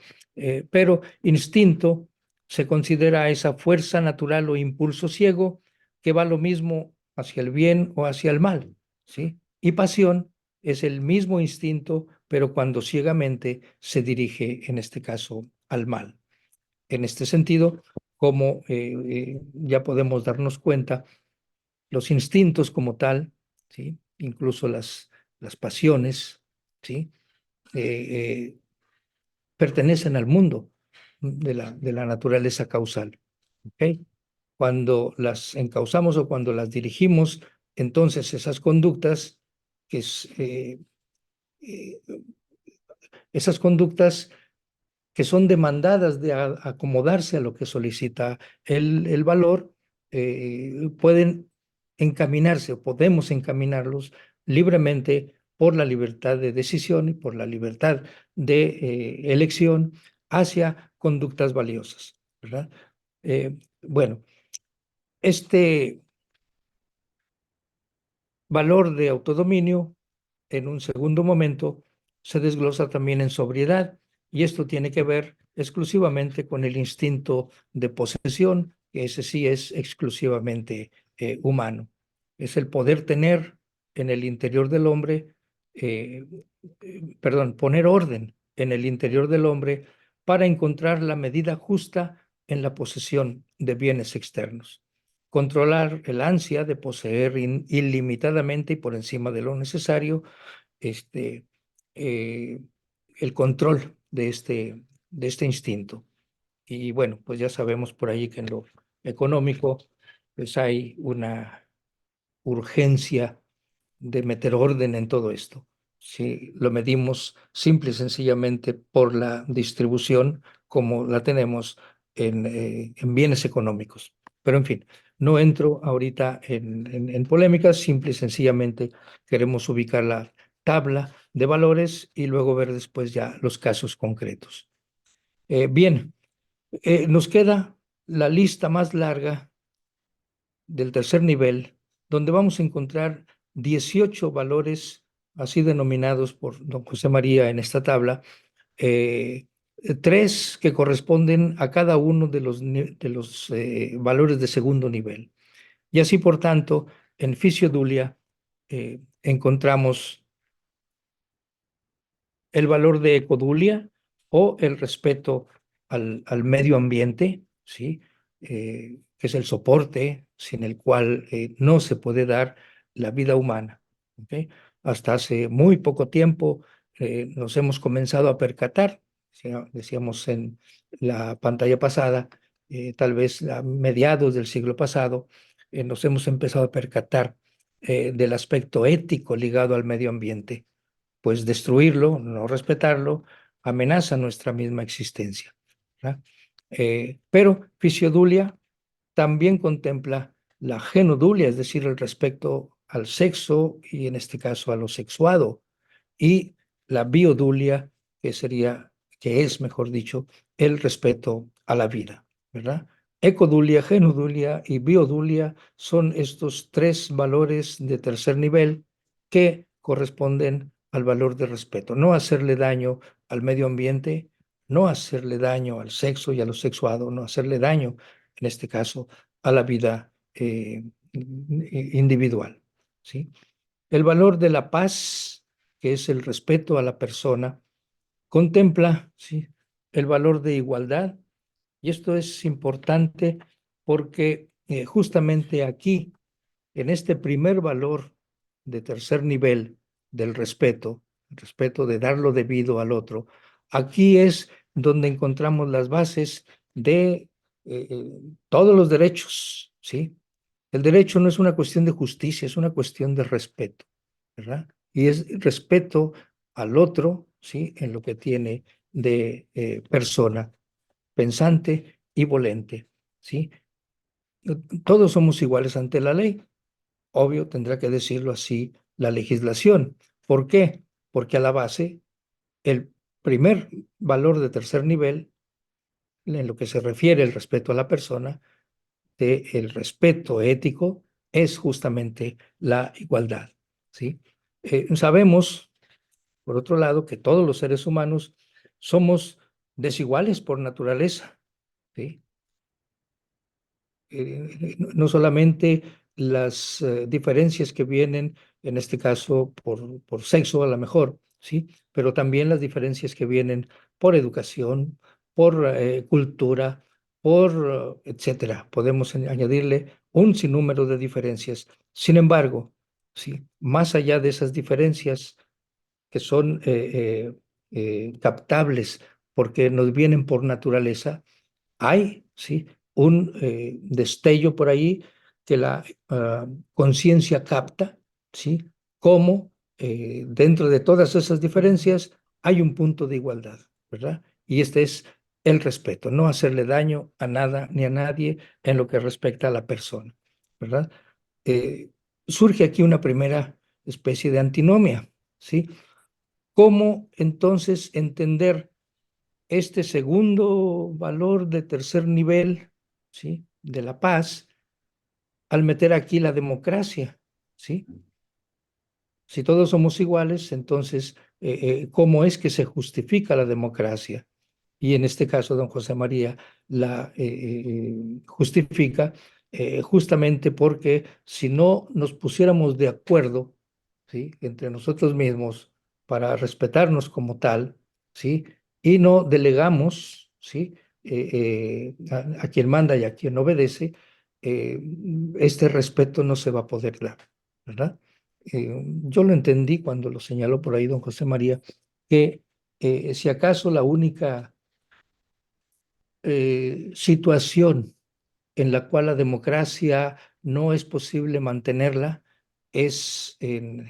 [SPEAKER 2] pero instinto se considera esa fuerza natural o impulso ciego que va lo mismo hacia el bien o hacia el mal, ¿sí? Y pasión es el mismo instinto, pero cuando ciegamente se dirige, en este caso, al mal. En este sentido, como ya podemos darnos cuenta, los instintos como tal, ¿sí? Incluso las pasiones, ¿sí? Eh, eh, pertenecen al mundo de la naturaleza causal, ¿ok? Cuando las encauzamos o cuando las dirigimos, entonces esas conductas, que es, eh, esas conductas que son demandadas de acomodarse a lo que solicita el valor, pueden encaminarse o podemos encaminarlos libremente por la libertad de decisión y por la libertad de elección hacia conductas valiosas, ¿verdad? Bueno, este valor de autodominio, en un segundo momento, se desglosa también en sobriedad, y esto tiene que ver exclusivamente con el instinto de posesión, que ese sí es exclusivamente humano. Es el poder tener en el interior del hombre, eh, perdón, poner orden en el interior del hombre para encontrar la medida justa en la posesión de bienes externos. Controlar el ansia de poseer ilimitadamente y por encima de lo necesario, este, eh, el control de este instinto. Y bueno, pues ya sabemos por ahí que en lo económico, pues hay una urgencia de meter orden en todo esto. Si lo medimos simple y sencillamente por la distribución como la tenemos en bienes económicos. Pero en fin, no entro ahorita en polémicas, simple y sencillamente queremos ubicar la tabla de valores y luego ver después ya los casos concretos. Bien, nos queda la lista más larga del tercer nivel, donde vamos a encontrar 18 valores, así denominados por don José María en esta tabla, eh, tres que corresponden a cada uno de los valores de segundo nivel. Y así, por tanto, en Fisiodulia encontramos el valor de ecodulia o el respeto al medio ambiente, ¿sí? Que es el soporte sin el cual no se puede dar la vida humana. ¿Ok? Hasta hace muy poco tiempo nos hemos comenzado a percatar, decíamos en la pantalla pasada, tal vez a mediados del siglo pasado, nos hemos empezado a percatar del aspecto ético ligado al medio ambiente, pues destruirlo, no respetarlo, amenaza nuestra misma existencia, ¿verdad? Pero fisiodulia también contempla la genodulia, es decir, el respeto al sexo y en este caso a lo sexuado, y la biodulia, que sería, que es, mejor dicho, el respeto a la vida, ¿verdad? Ecodulia, genodulia y biodulia son estos tres valores de tercer nivel que corresponden al valor de respeto. No hacerle daño al medio ambiente, no hacerle daño al sexo y a lo sexuado, no hacerle daño, en este caso, a la vida individual, ¿sí? El valor de la paz, que es el respeto a la persona, contempla, ¿sí?, el valor de igualdad. Y esto es importante porque justamente aquí, en este primer valor de tercer nivel del respeto, el respeto de dar lo debido al otro, aquí es donde encontramos las bases de todos los derechos, ¿sí? El derecho no es una cuestión de justicia, es una cuestión de respeto, ¿verdad? Y es respeto al otro, ¿sí? En lo que tiene de persona, pensante y volente, ¿sí? Todos somos iguales ante la ley. Obvio, tendrá que decirlo así la legislación. ¿Por qué? Porque a la base, el primer valor de tercer nivel, en lo que se refiere al respeto a la persona, el respeto ético, es justamente la igualdad, ¿sí? Sabemos, por otro lado, que todos los seres humanos somos desiguales por naturaleza, ¿sí? No solamente las diferencias que vienen, en este caso, por sexo a lo mejor, ¿sí? Pero también las diferencias que vienen por educación, por cultura, por etcétera. Podemos añadirle un sinnúmero de diferencias. Sin embargo, ¿sí?, más allá de esas diferencias que son captables porque nos vienen por naturaleza, hay, sí, un destello por ahí que la conciencia capta, ¿sí? Cómo dentro de todas esas diferencias hay un punto de igualdad, ¿verdad? Y este es el respeto, no hacerle daño a nada ni a nadie en lo que respecta a la persona, ¿verdad? Eh, Surge aquí una primera especie de antinomia, ¿sí? ¿Cómo entonces entender este segundo valor de tercer nivel, ¿sí?, de la paz, al meter aquí la democracia, ¿sí? Si todos somos iguales, entonces, ¿cómo es que se justifica la democracia? Y en este caso, don José María la justifica justamente porque si no nos pusiéramos de acuerdo, ¿sí?, entre nosotros mismos para respetarnos como tal, ¿sí?, y no delegamos, ¿sí?, a quien manda y a quien obedece, eh, este respeto no se va a poder dar, ¿verdad? Yo lo entendí cuando lo señaló por ahí don José María, que si acaso la única situación en la cual la democracia no es posible mantenerla es en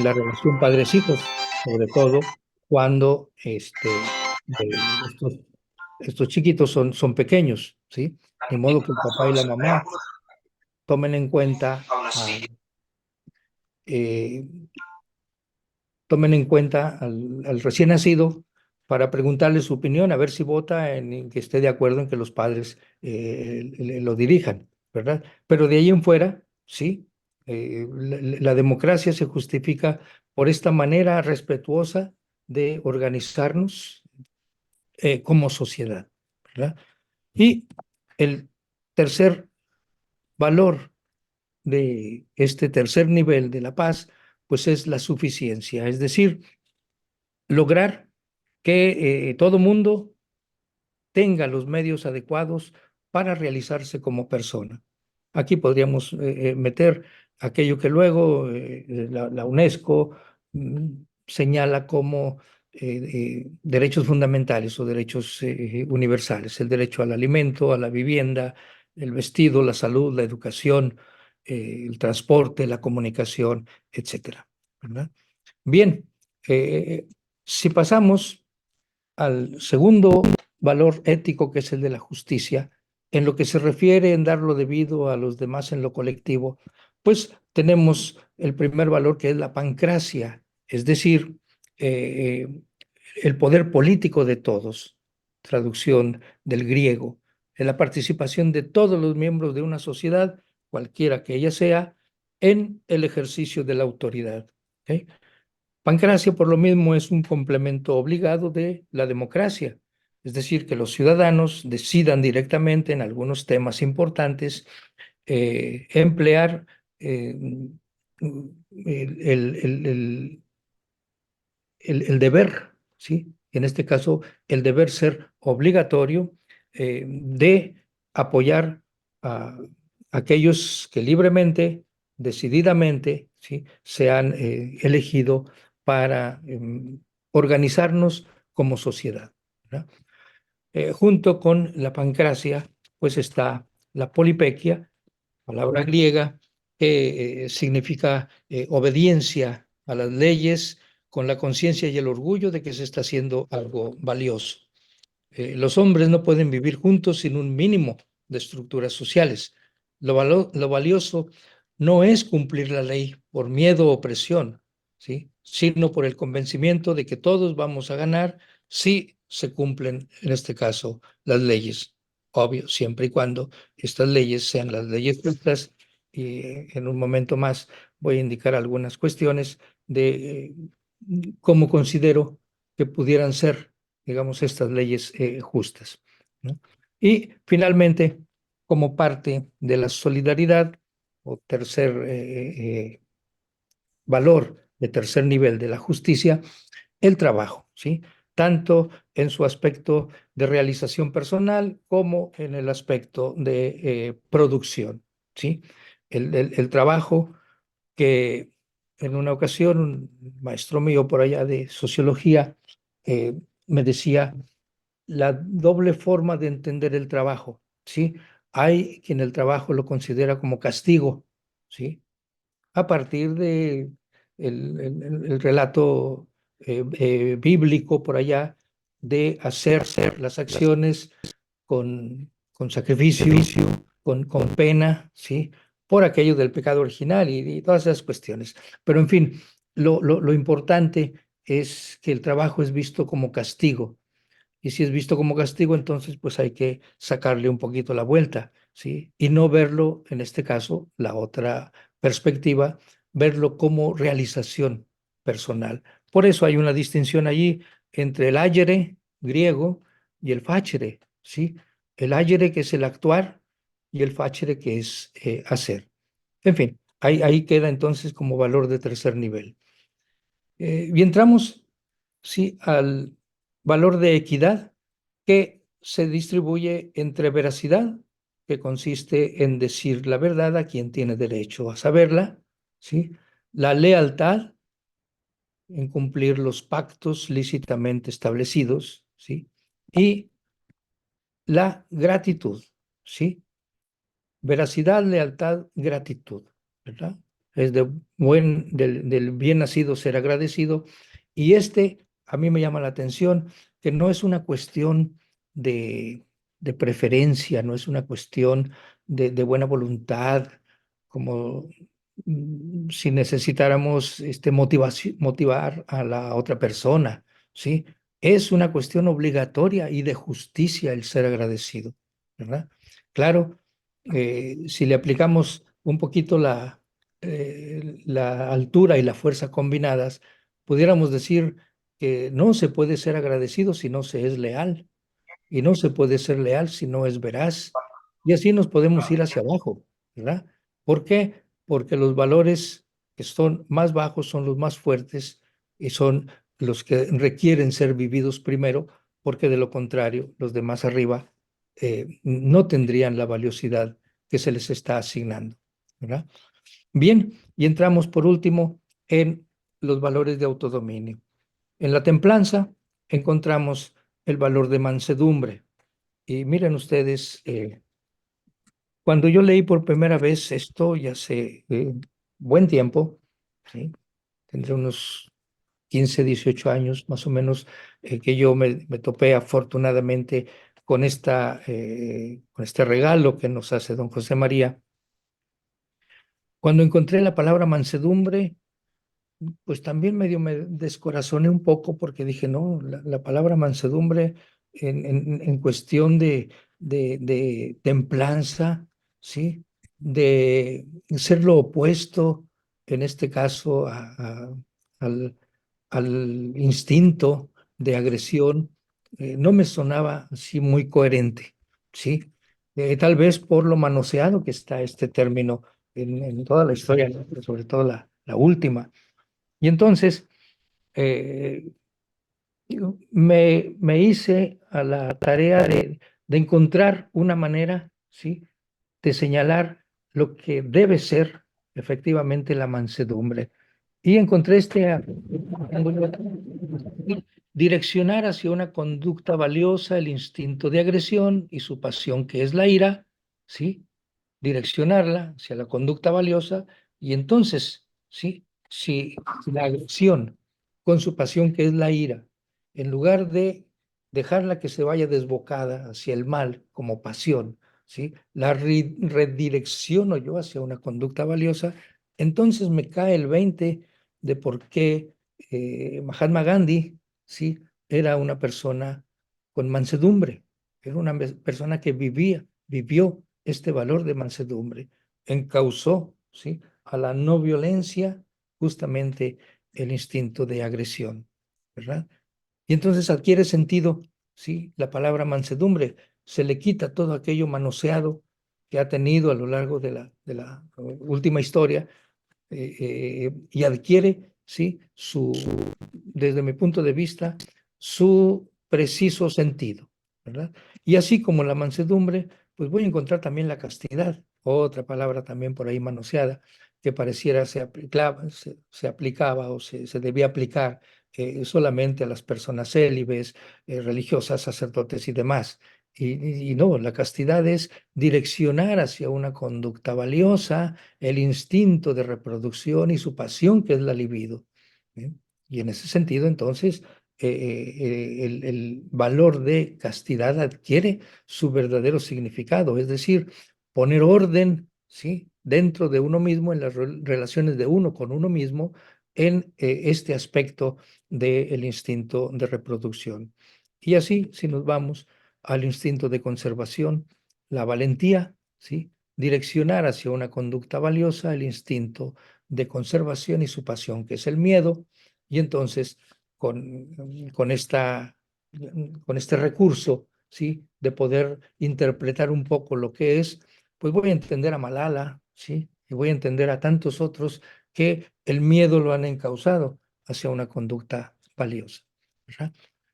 [SPEAKER 2] la relación padres-hijos, sobre todo cuando estos, estos chiquitos son pequeños, ¿sí? De modo que el papá y la mamá tomen en cuenta eh, tomen en cuenta al recién nacido para preguntarle su opinión, a ver si vota en que esté de acuerdo en que los padres lo dirijan, ¿verdad? Pero de ahí en fuera, sí, la democracia se justifica por esta manera respetuosa de organizarnos como sociedad, ¿verdad? Y el tercer valor de este tercer nivel de la paz, pues es la suficiencia, es decir, lograr que todo mundo tenga los medios adecuados para realizarse como persona. Aquí podríamos meter aquello que luego la UNESCO señala como derechos fundamentales o derechos universales, el derecho al alimento, a la vivienda, el vestido, la salud, la educación, el transporte, la comunicación, etcétera, ¿verdad? Bien, si pasamos al segundo valor ético, que es el de la justicia, en lo que se refiere en dar lo debido a los demás en lo colectivo, pues tenemos el primer valor, que es la pancracia, es decir, eh, el poder político de todos, traducción del griego, de la participación de todos los miembros de una sociedad, cualquiera que ella sea, en el ejercicio de la autoridad. ¿Ok? Pancracia, por lo mismo, es un complemento obligado de la democracia, es decir, que los ciudadanos decidan directamente en algunos temas importantes emplear el deber, ¿sí? En este caso, el deber ser obligatorio de apoyar a aquellos que libremente, decididamente, ¿sí? Se han elegido para organizarnos como sociedad, ¿verdad? Junto con la pancracia, pues está la polipequia, palabra griega que significa obediencia a las leyes con la conciencia y el orgullo de que se está haciendo algo valioso. Los hombres no pueden vivir juntos sin un mínimo de estructuras sociales. Lo valioso no es cumplir la ley por miedo o presión, ¿sí? Sino por el convencimiento de que todos vamos a ganar si se cumplen, en este caso, las leyes. Obvio, siempre y cuando estas leyes sean las leyes justas, y en un momento más voy a indicar algunas cuestiones de cómo considero que pudieran ser, digamos, estas leyes justas, ¿no? Y finalmente, como parte de la solidaridad o tercer valor de tercer nivel de la justicia, el trabajo, ¿sí? Tanto en su aspecto de realización personal como en el aspecto de producción, ¿sí? El trabajo que en una ocasión un maestro mío por allá de sociología eh, me decía la doble forma de entender el trabajo, ¿sí? Hay quien el trabajo lo considera como castigo, ¿sí? A partir de el relato bíblico por allá de hacer las acciones con sacrificio, con pena, ¿sí? Por aquello del pecado original y todas esas cuestiones. Pero en fin, lo importante es que el trabajo es visto como castigo, y si es visto como castigo, entonces pues hay que sacarle un poquito la vuelta, ¿sí? Y no verlo, en este caso, la otra perspectiva, verlo como realización personal. Por eso hay una distinción allí entre el agere griego y el facere, ¿sí? El agere, que es el actuar, y el facere, que es hacer. En fin, ahí queda entonces como valor de tercer nivel. Y entramos, sí, al valor de equidad, que se distribuye entre veracidad, que consiste en decir la verdad a quien tiene derecho a saberla, ¿sí? La lealtad, en cumplir los pactos lícitamente establecidos, ¿sí? Y la gratitud, ¿sí? Veracidad, lealtad, gratitud, ¿verdad? Es del bien nacido ser agradecido. Y a mí me llama la atención que no es una cuestión de preferencia, no es una cuestión de buena voluntad, como si necesitáramos motivar a la otra persona, ¿sí? Es una cuestión obligatoria y de justicia el ser agradecido, ¿verdad? Claro, si le aplicamos un poquito la altura y la fuerza combinadas, pudiéramos decir que no se puede ser agradecido si no se es leal, y no se puede ser leal si no es veraz, y así nos podemos ir hacia abajo, ¿verdad? ¿Por qué? Porque los valores que son más bajos son los más fuertes y son los que requieren ser vividos primero, porque de lo contrario, los de más arriba no tendrían la valiosidad que se les está asignando, ¿verdad? Bien, y entramos por último en los valores de autodominio. En la templanza encontramos el valor de mansedumbre. Y miren ustedes, cuando yo leí por primera vez esto, ya hace buen tiempo, ¿sí? Tendré unos 15, 18 años más o menos, que yo me topé afortunadamente con este regalo que nos hace don José María. Cuando encontré la palabra mansedumbre, pues también medio me descorazoné un poco porque dije, no, la palabra mansedumbre en cuestión de templanza, ¿sí? De ser lo opuesto, en este caso, al, al instinto de agresión, no me sonaba así muy coherente, ¿sí? Tal vez por lo manoseado que está este término en toda la historia, ¿no? Sobre todo la última. Y entonces eh, me hice a la tarea de encontrar una manera, ¿sí? De señalar lo que debe ser efectivamente la mansedumbre. Y encontré direccionar hacia una conducta valiosa el instinto de agresión y su pasión, que es la ira, ¿sí? Direccionarla hacia la conducta valiosa y entonces, ¿sí? Si la agresión con su pasión, que es la ira, en lugar de dejarla que se vaya desbocada hacia el mal como pasión, ¿sí? La redirecciono yo hacia una conducta valiosa, entonces me cae el 20 de por qué Mahatma Gandhi, ¿sí? Era una persona con mansedumbre, era una persona que vivió este valor de mansedumbre, encauzó, ¿sí? A la no violencia justamente el instinto de agresión, ¿verdad? Y entonces adquiere sentido, ¿sí? La palabra mansedumbre, se le quita todo aquello manoseado que ha tenido a lo largo de la última historia, y adquiere, ¿sí? Desde mi punto de vista, su preciso sentido, ¿verdad? Y así como la mansedumbre, pues voy a encontrar también la castidad, otra palabra también por ahí manoseada, que pareciera se aplicaba o se debía aplicar solamente a las personas célibes, religiosas, sacerdotes y demás. Y no, la castidad es direccionar hacia una conducta valiosa, el instinto de reproducción y su pasión, que es la libido. ¿Eh? Y en ese sentido, entonces, el valor de castidad adquiere su verdadero significado, es decir, poner orden, ¿sí? Dentro de uno mismo, en las relaciones de uno con uno mismo, en este aspecto del instinto de reproducción. Y así, si nos vamos al instinto de conservación, la valentía, ¿sí? Direccionar hacia una conducta valiosa el instinto de conservación y su pasión, que es el miedo, y entonces con, esta, con este recurso, ¿sí? De poder interpretar un poco lo que es, pues voy a entender a Malala, ¿sí? Y voy a entender a tantos otros que el miedo lo han encauzado hacia una conducta valiosa, ¿verdad?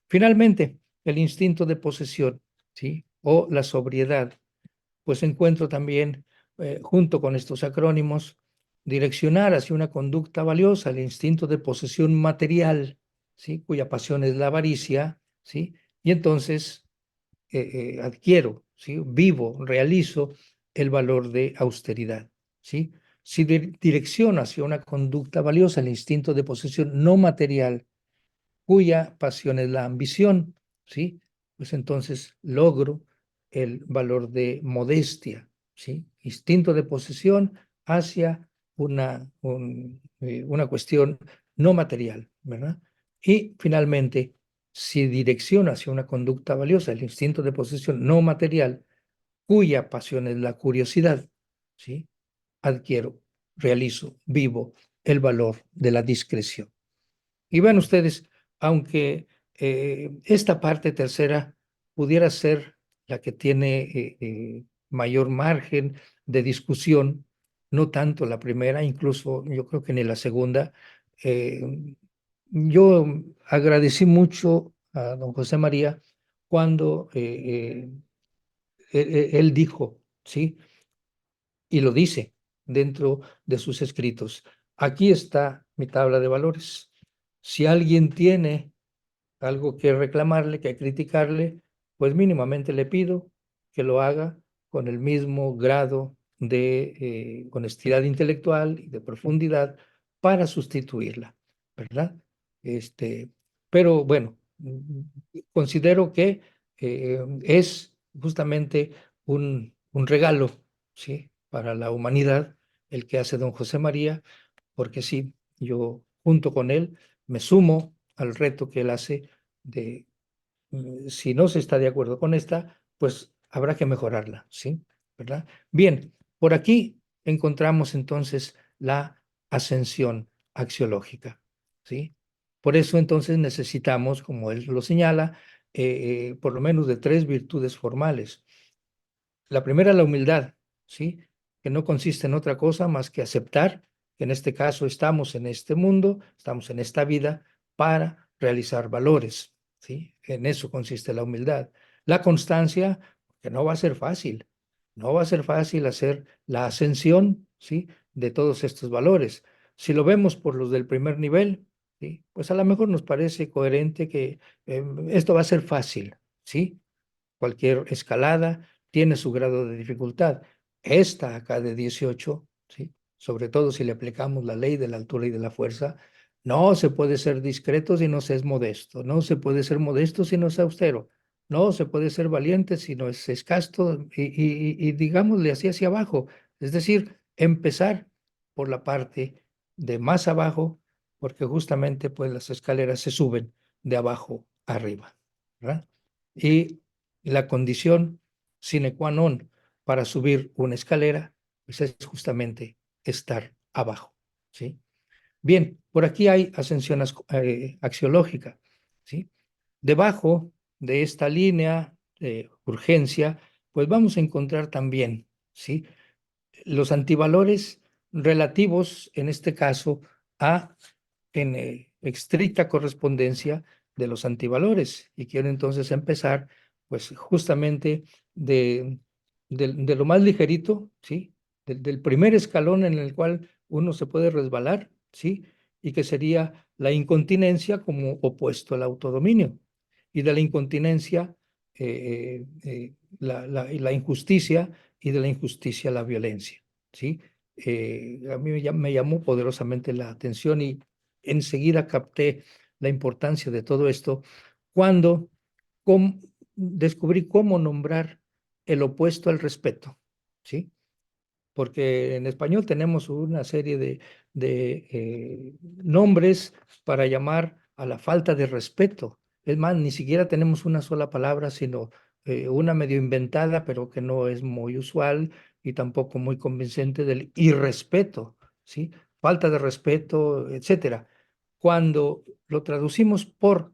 [SPEAKER 2] Finalmente, el instinto de posesión, ¿sí? O la sobriedad, pues encuentro también, junto con estos acrónimos, direccionar hacia una conducta valiosa el instinto de posesión material, ¿sí? Cuya pasión es la avaricia, ¿sí? Y entonces adquiero, ¿sí? Vivo, realizo el valor de austeridad, ¿sí? Si direcciono hacia una conducta valiosa el instinto de posesión no material, cuya pasión es la ambición, ¿sí? Pues entonces logro el valor de modestia, ¿sí? Instinto de posesión hacia una cuestión no material, ¿verdad? Y finalmente, si direcciona hacia una conducta valiosa, el instinto de posesión no material, cuya pasión es la curiosidad, ¿sí? Adquiero, realizo, vivo el valor de la discreción. Y vean ustedes, aunque esta parte tercera pudiera ser la que tiene mayor margen de discusión, no tanto la primera, incluso yo creo que ni la segunda. Yo agradecí mucho a don José María cuando él dijo, ¿sí? Y lo dice dentro de sus escritos. Aquí está mi tabla de valores. Si alguien tiene algo que reclamarle, que criticarle, pues mínimamente le pido que lo haga con el mismo grado de honestidad intelectual y de profundidad para sustituirla, ¿verdad? Este, pero bueno, considero que es justamente un regalo, ¿sí? Para la humanidad el que hace don José María, porque sí, yo junto con él me sumo al reto que él hace de, si no se está de acuerdo con esta, pues habrá que mejorarla, ¿sí? ¿Verdad? Bien, por aquí encontramos entonces la ascensión axiológica, ¿sí? Por eso entonces necesitamos, como él lo señala, por lo menos de tres virtudes formales. La primera, la humildad, ¿sí? Que no consiste en otra cosa más que aceptar que en este caso estamos en este mundo, estamos en esta vida para realizar valores, ¿sí? En eso consiste la humildad. La constancia, que no va a ser fácil, no va a ser fácil hacer la ascensión, ¿sí? De todos estos valores. Si lo vemos por los del primer nivel, ¿sí? Pues a lo mejor nos parece coherente que esto va a ser fácil, ¿sí? Cualquier escalada tiene su grado de dificultad. Esta acá de 18, ¿sí? Sobre todo si le aplicamos la ley de la altura y de la fuerza, no se puede ser discreto si no se es modesto, no se puede ser modesto si no es austero, no se puede ser valiente si no es casto y digámosle así hacia abajo. Es decir, empezar por la parte de más abajo, porque justamente pues las escaleras se suben de abajo arriba, ¿verdad? Y la condición sine qua non para subir una escalera, pues es justamente estar abajo, ¿sí? Bien, por aquí hay ascensión axiológica, ¿sí? Debajo de esta línea de urgencia, pues vamos a encontrar también, ¿sí? Los antivalores relativos, en este caso, a en estricta correspondencia de los antivalores. Y quiero entonces empezar, pues justamente de lo más ligerito, ¿sí? Del primer escalón en el cual uno se puede resbalar, ¿sí? Y que sería la incontinencia como opuesto al autodominio. Y de la incontinencia, la injusticia, y de la injusticia la violencia, ¿sí? A mí me llamó poderosamente la atención y enseguida capté la importancia de todo esto cuando descubrí cómo nombrar el opuesto al respeto, ¿sí? Porque en español tenemos una serie de nombres para llamar a la falta de respeto. Es más, ni siquiera tenemos una sola palabra, sino una medio inventada, pero que no es muy usual y tampoco muy convincente del irrespeto, ¿sí? Falta de respeto, etcétera. Cuando lo traducimos por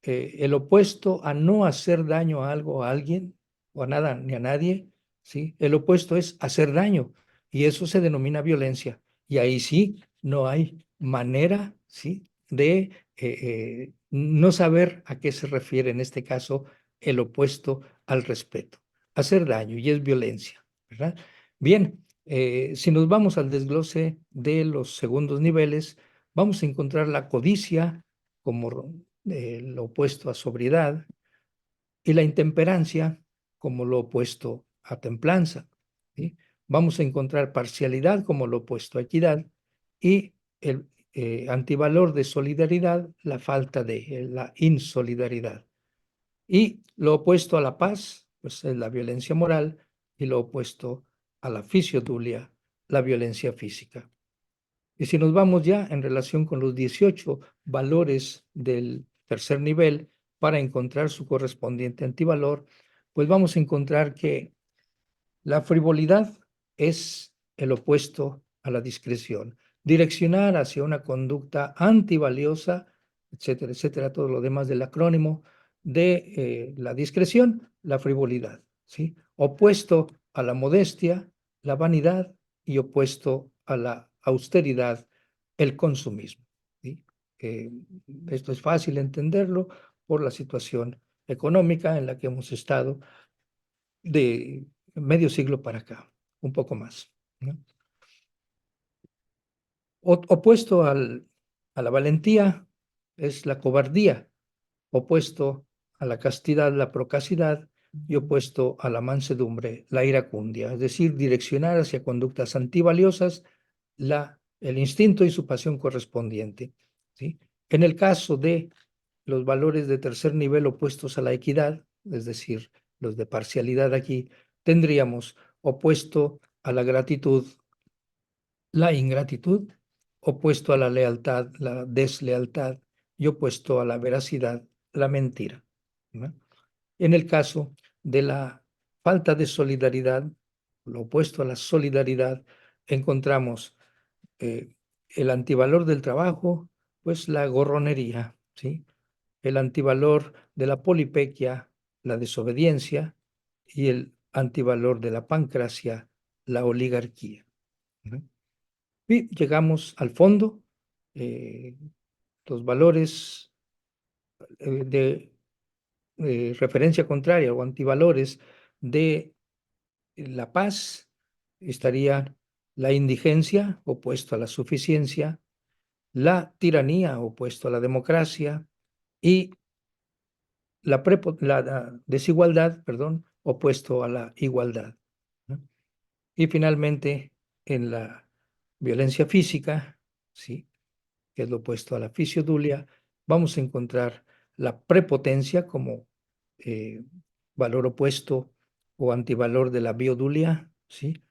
[SPEAKER 2] el opuesto a no hacer daño a algo, a alguien, o a nada, ni a nadie, ¿sí? El opuesto es hacer daño, y eso se denomina violencia. Y ahí sí, no hay manera, ¿sí? De no saber a qué se refiere en este caso el opuesto al respeto. Hacer daño, y es violencia, ¿verdad? Bien, si nos vamos al desglose de los segundos niveles, vamos a encontrar la codicia como lo opuesto a sobriedad, y la intemperancia como lo opuesto a templanza, ¿sí? Vamos a encontrar parcialidad como lo opuesto a equidad, y el antivalor de solidaridad, la falta de la insolidaridad. Y lo opuesto a la paz, pues es la violencia moral, y lo opuesto a la fisiodulia, la violencia física. Y si nos vamos ya en relación con los 18 valores del tercer nivel para encontrar su correspondiente antivalor, pues vamos a encontrar que la frivolidad es el opuesto a la discreción. Direccionar hacia una conducta antivaliosa, etcétera, etcétera, todo lo demás del acrónimo de la discreción, la frivolidad, ¿sí? Opuesto a la modestia, la vanidad, y opuesto a la austeridad, el consumismo, ¿sí? Eh, Esto es fácil entenderlo por la situación económica en la que hemos estado de medio siglo para acá, un poco más, ¿no? Opuesto a la valentía es la cobardía, opuesto a la castidad, la procacidad, y opuesto a la mansedumbre, la iracundia, es decir, direccionar hacia conductas antivaliosas el instinto y su pasión correspondiente, ¿sí? En el caso de los valores de tercer nivel opuestos a la equidad, es decir, los de parcialidad aquí, tendríamos opuesto a la gratitud, la ingratitud, opuesto a la lealtad, la deslealtad, y opuesto a la veracidad, la mentira, ¿no? En el caso de la falta de solidaridad, lo opuesto a la solidaridad, encontramos el antivalor del trabajo, pues la gorronería, ¿sí? El antivalor de la polipequia, la desobediencia, y el antivalor de la pancracia, la oligarquía, ¿no? Y llegamos al fondo, eh, los valores de referencia contraria o antivalores de la paz, estaría la indigencia, opuesto a la suficiencia, la tiranía, opuesto a la democracia, y la desigualdad, perdón, opuesto a la igualdad, ¿no? Y finalmente, en la violencia física, ¿sí?, que es lo opuesto a la fisiodulia, vamos a encontrar la prepotencia como eh, valor opuesto o antivalor de la biodulia, ¿sí?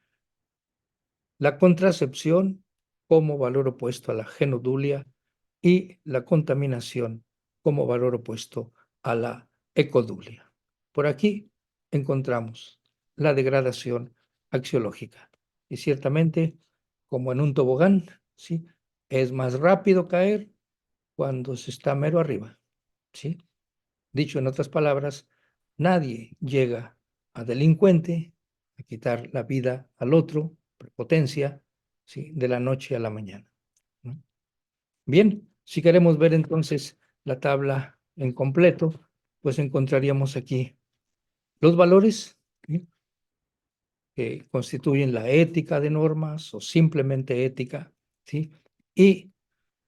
[SPEAKER 2] La contracepción como valor opuesto a la genodulia, y la contaminación como valor opuesto a la ecodulia. Por aquí encontramos la degradación axiológica. Y ciertamente, como en un tobogán, ¿sí?, es más rápido caer cuando se está mero arriba, ¿sí? Dicho en otras palabras, nadie llega a delincuente, a quitar la vida al otro, prepotencia, ¿sí?, de la noche a la mañana, ¿no? Bien, si queremos ver entonces la tabla en completo, pues encontraríamos aquí los valores, ¿sí?, que constituyen la ética de normas o simplemente ética, ¿sí?, y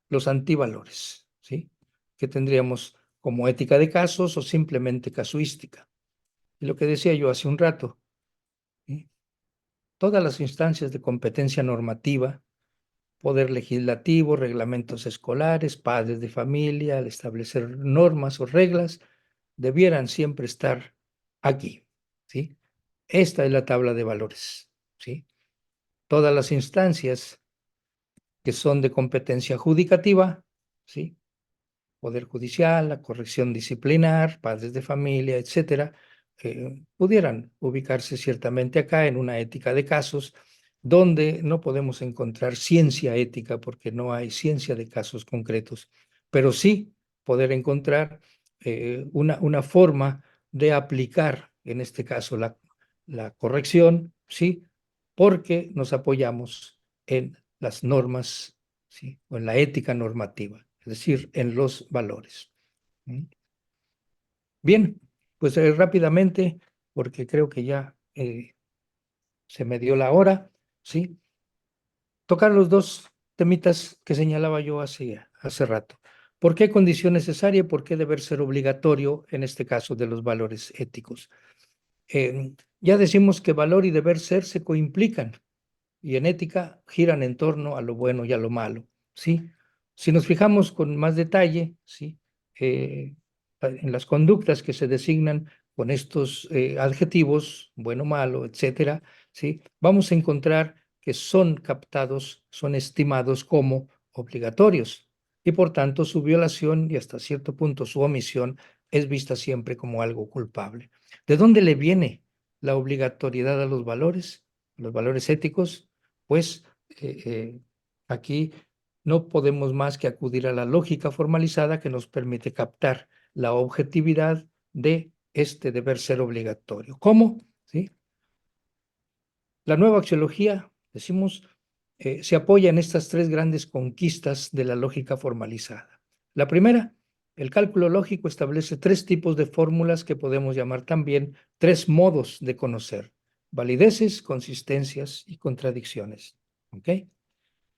[SPEAKER 2] los antivalores, ¿sí?, que tendríamos como ética de casos o simplemente casuística. Y lo que decía yo hace un rato, ¿sí?, todas las instancias de competencia normativa, poder legislativo, reglamentos escolares, padres de familia, al establecer normas o reglas, debieran siempre estar aquí, ¿sí? Esta es la tabla de valores, ¿sí? Todas las instancias que son de competencia judicativa, ¿sí?, Poder Judicial, la corrección disciplinar, padres de familia, etcétera, pudieran ubicarse ciertamente acá en una ética de casos, donde no podemos encontrar ciencia ética porque no hay ciencia de casos concretos, pero sí poder encontrar una forma de aplicar, en este caso, la corrección, ¿sí?, porque nos apoyamos en las normas, ¿sí?, o en la ética normativa, es decir, en los valores. Bien, pues rápidamente, porque creo que ya se me dio la hora, ¿sí?, tocar los dos temitas que señalaba yo hace rato. ¿Por qué condición necesaria y por qué deber ser obligatorio en este caso de los valores éticos? Ya decimos que valor y deber ser se coimplican, y en ética giran en torno a lo bueno y a lo malo, ¿sí? Si nos fijamos con más detalle, ¿sí?, en las conductas que se designan con estos adjetivos, bueno, malo, etcétera, ¿sí?, vamos a encontrar que son captados, son estimados como obligatorios. y por tanto su violación y hasta cierto punto su omisión es vista siempre como algo culpable. ¿De dónde le viene la obligatoriedad a los valores éticos? Pues aquí no podemos más que acudir a la lógica formalizada que nos permite captar la objetividad de este deber ser obligatorio. ¿Cómo? ¿Sí? La nueva axiología, decimos, se apoya en estas tres grandes conquistas de la lógica formalizada. La primera, el cálculo lógico establece tres tipos de fórmulas que podemos llamar también tres modos de conocer: valideces, consistencias y contradicciones. ¿Ok?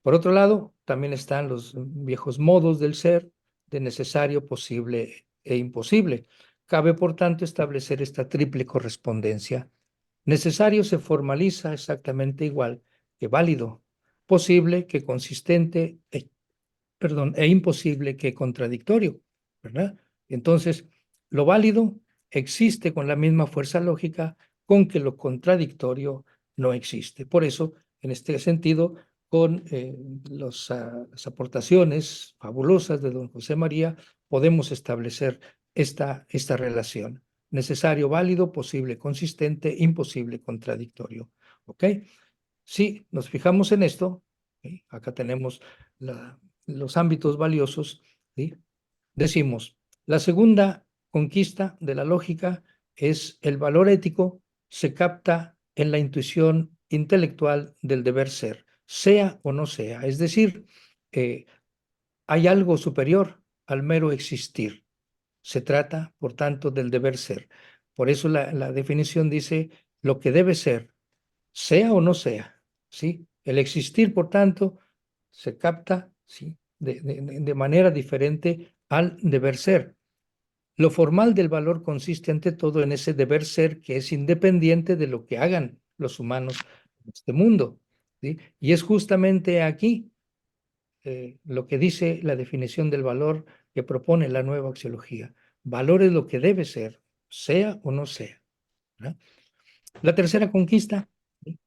[SPEAKER 2] Por otro lado, también están los viejos modos del ser, de necesario, posible e imposible. Cabe, por tanto, establecer esta triple correspondencia. Necesario se formaliza exactamente igual que válido, posible que consistente, e imposible que contradictorio, ¿verdad? Entonces, lo válido existe con la misma fuerza lógica con que lo contradictorio no existe. Por eso, en este sentido, con las aportaciones fabulosas de don José María, podemos establecer esta relación. Necesario, válido, posible, consistente, imposible, contradictorio. ¿Ok? Si nos fijamos en esto, ¿sí? Acá tenemos los ámbitos valiosos, ¿sí? Decimos, la segunda conquista de la lógica es el valor ético se capta en la intuición intelectual del deber ser, sea o no sea. Es decir, eh, hay algo superior al mero existir. Se trata, por tanto, del deber ser. Por eso la definición dice lo que debe ser, sea o no sea, ¿sí? El existir, por tanto, se capta, ¿sí? De manera diferente al deber ser. Lo formal del valor consiste ante todo en ese deber ser que es independiente de lo que hagan los humanos en este mundo, ¿sí? Y es justamente aquí lo que dice la definición del valor que propone la nueva axiología. Valor es lo que debe ser, sea o no sea, ¿verdad? La tercera conquista, ¿sí?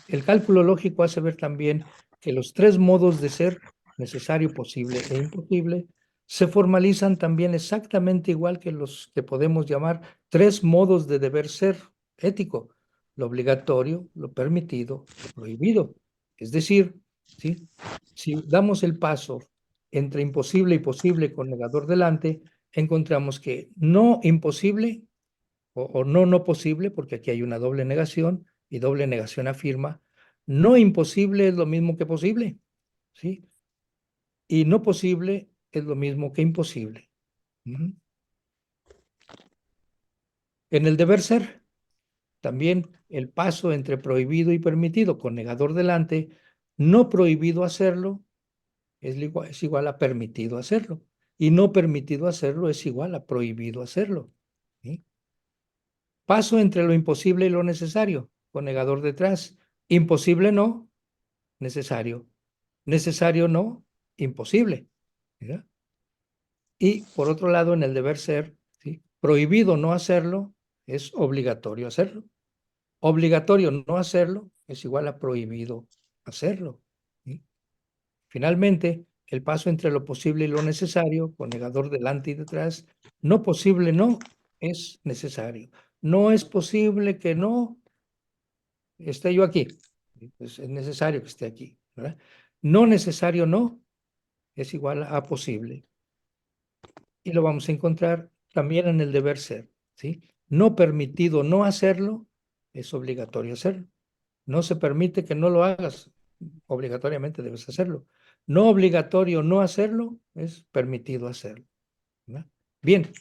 [SPEAKER 2] El cálculo lógico hace ver también que los tres modos de ser, necesario, posible e imposible, se formalizan también exactamente igual que los que podemos llamar tres modos de deber ser ético: lo obligatorio, lo permitido, lo prohibido. Es decir, ¿sí? Si damos el paso entre imposible y posible con negador delante, encontramos que no imposible o no posible, porque aquí hay una doble negación y doble negación afirma, no imposible es lo mismo que posible, ¿sí? Y no posible es lo mismo que imposible. Ujú. En el deber ser, también el paso entre prohibido y permitido con negador delante, no prohibido hacerlo es igual a permitido hacerlo, y no permitido hacerlo es igual a prohibido hacerlo, ¿sí? Paso entre lo imposible y lo necesario, con negador detrás. Imposible no, necesario. Necesario no, imposible, ¿verdad? Y por otro lado, en el deber ser, ¿sí? Prohibido no hacerlo es obligatorio hacerlo. Obligatorio no hacerlo es igual a prohibido hacerlo, ¿sí? Finalmente, el paso entre lo posible y lo necesario, con negador delante y detrás, no posible no es necesario. No es posible que no esté yo aquí. Pues es necesario que esté aquí, ¿verdad? No necesario no es igual a posible. Y lo vamos a encontrar también en el deber ser, ¿sí? No permitido no hacerlo es obligatorio hacerlo. No se permite que no lo hagas, obligatoriamente debes hacerlo. No obligatorio no hacerlo es permitido hacerlo, ¿verdad? Bien,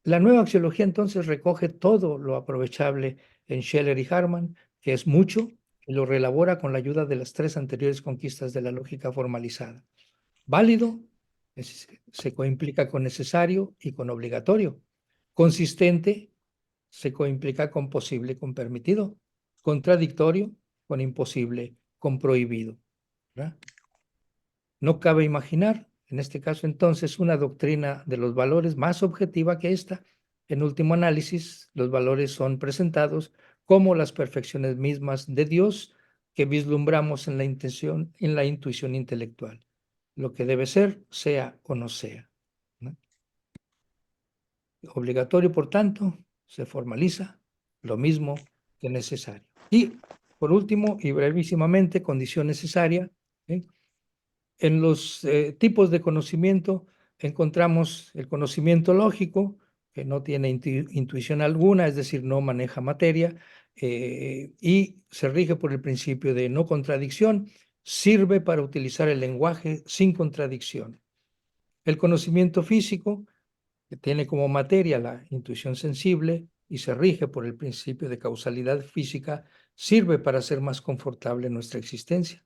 [SPEAKER 2] la nueva axiología entonces recoge todo lo aprovechable en Scheller y Harman, que es mucho, y lo reelabora con la ayuda de las tres anteriores conquistas de la lógica formalizada. Válido se coimplica con necesario y con obligatorio. Consistente se coimplica con posible y con permitido. Contradictorio con imposible, con prohibido, ¿verdad? No cabe imaginar, en este caso entonces, una doctrina de los valores más objetiva que esta. En último análisis, los valores son presentados como las perfecciones mismas de Dios que vislumbramos en la intención, en la intuición intelectual. lo que debe ser, sea o no sea, ¿no? Obligatorio, por tanto, se formaliza lo mismo que necesario. Y, por último, y brevísimamente, condición necesaria, ¿sí? En los tipos de conocimiento encontramos el conocimiento lógico, que no tiene intuición alguna, es decir, no maneja materia, y se rige por el principio de no contradicción, sirve para utilizar el lenguaje sin contradicción. El conocimiento físico, que tiene como materia la intuición sensible y se rige por el principio de causalidad física, sirve para hacer más confortable nuestra existencia.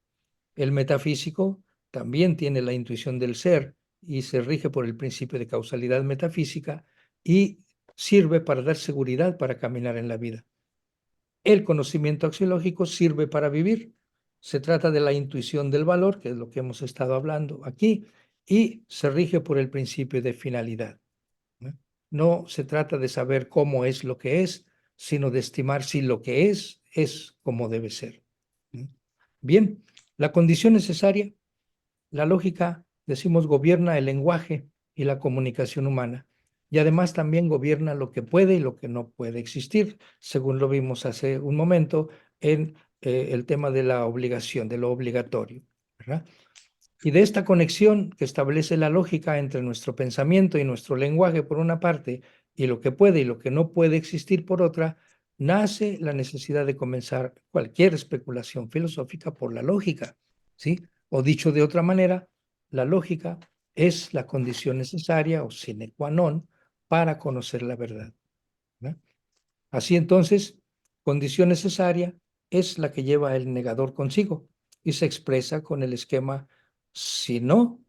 [SPEAKER 2] El metafísico también tiene la intuición del ser y se rige por el principio de causalidad metafísica y sirve para dar seguridad para caminar en la vida. El conocimiento axiológico sirve para vivir. Se trata de la intuición del valor, que es lo que hemos estado hablando aquí, y se rige por el principio de finalidad. No se trata de saber cómo es lo que es, sino de estimar si lo que es como debe ser. Bien, la condición necesaria, la lógica, decimos, gobierna el lenguaje y la comunicación humana. Y además también gobierna lo que puede y lo que no puede existir, según lo vimos hace un momento en el tema de la obligación, de lo obligatorio, ¿verdad? Y de esta conexión que establece la lógica entre nuestro pensamiento y nuestro lenguaje por una parte, y lo que puede y lo que no puede existir por otra, nace la necesidad de comenzar cualquier especulación filosófica por la lógica, ¿sí? O dicho de otra manera, la lógica es la condición necesaria o sine qua non para conocer la verdad, ¿no? Así entonces, condición necesaria es la que lleva el negador consigo y se expresa con el esquema si no,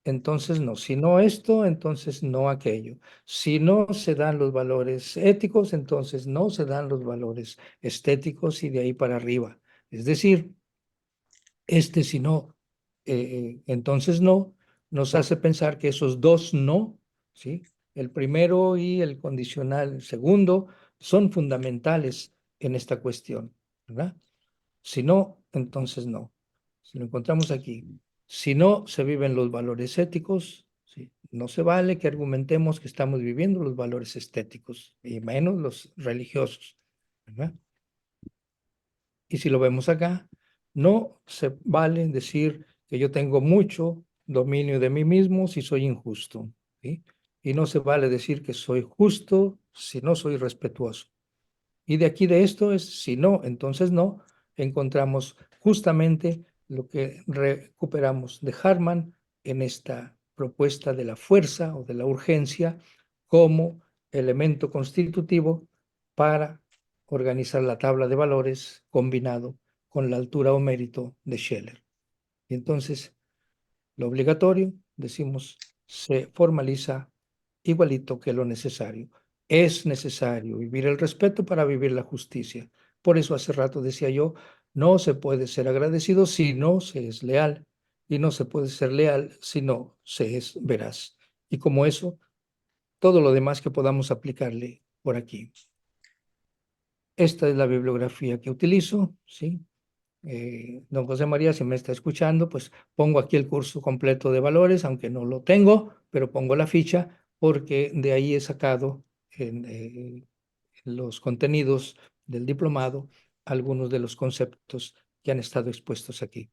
[SPEAKER 2] entonces no, si no esto, entonces no aquello. Si no se dan los valores éticos, entonces no se dan los valores estéticos y de ahí para arriba. Es decir, si no, entonces no, nos hace pensar que esos dos no, ¿sí? El primero y el condicional segundo son fundamentales en esta cuestión, ¿verdad? Si no, entonces no. Si lo encontramos aquí. Si no se viven los valores éticos, ¿sí? No se vale que argumentemos que estamos viviendo los valores estéticos, y menos los religiosos, ¿verdad? Y si lo vemos acá, no se vale decir que yo tengo mucho dominio de mí mismo si soy injusto, ¿sí? Y no se vale decir que soy justo si no soy respetuoso. Y de aquí de esto es, si no, entonces no, encontramos justamente lo que recuperamos de Hartmann en esta propuesta de la fuerza o de la urgencia como elemento constitutivo para organizar la tabla de valores combinado con la altura o mérito de Scheller. Y entonces, lo obligatorio, decimos, se formaliza igualito que lo necesario. Es necesario vivir el respeto para vivir la justicia. Por eso hace rato decía yo, no se puede ser agradecido si no se es leal, y no se puede ser leal si no se es veraz. Y como eso, todo lo demás que podamos aplicarle por aquí. Esta es la bibliografía que utilizo, ¿sí? Don José María, si me está escuchando, pues pongo aquí el curso completo de valores, aunque no lo tengo, pero pongo la ficha porque de ahí he sacado en los contenidos del diplomado algunos de los conceptos que han estado expuestos aquí.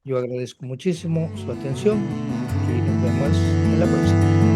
[SPEAKER 2] Yo agradezco muchísimo su atención y nos vemos en la próxima.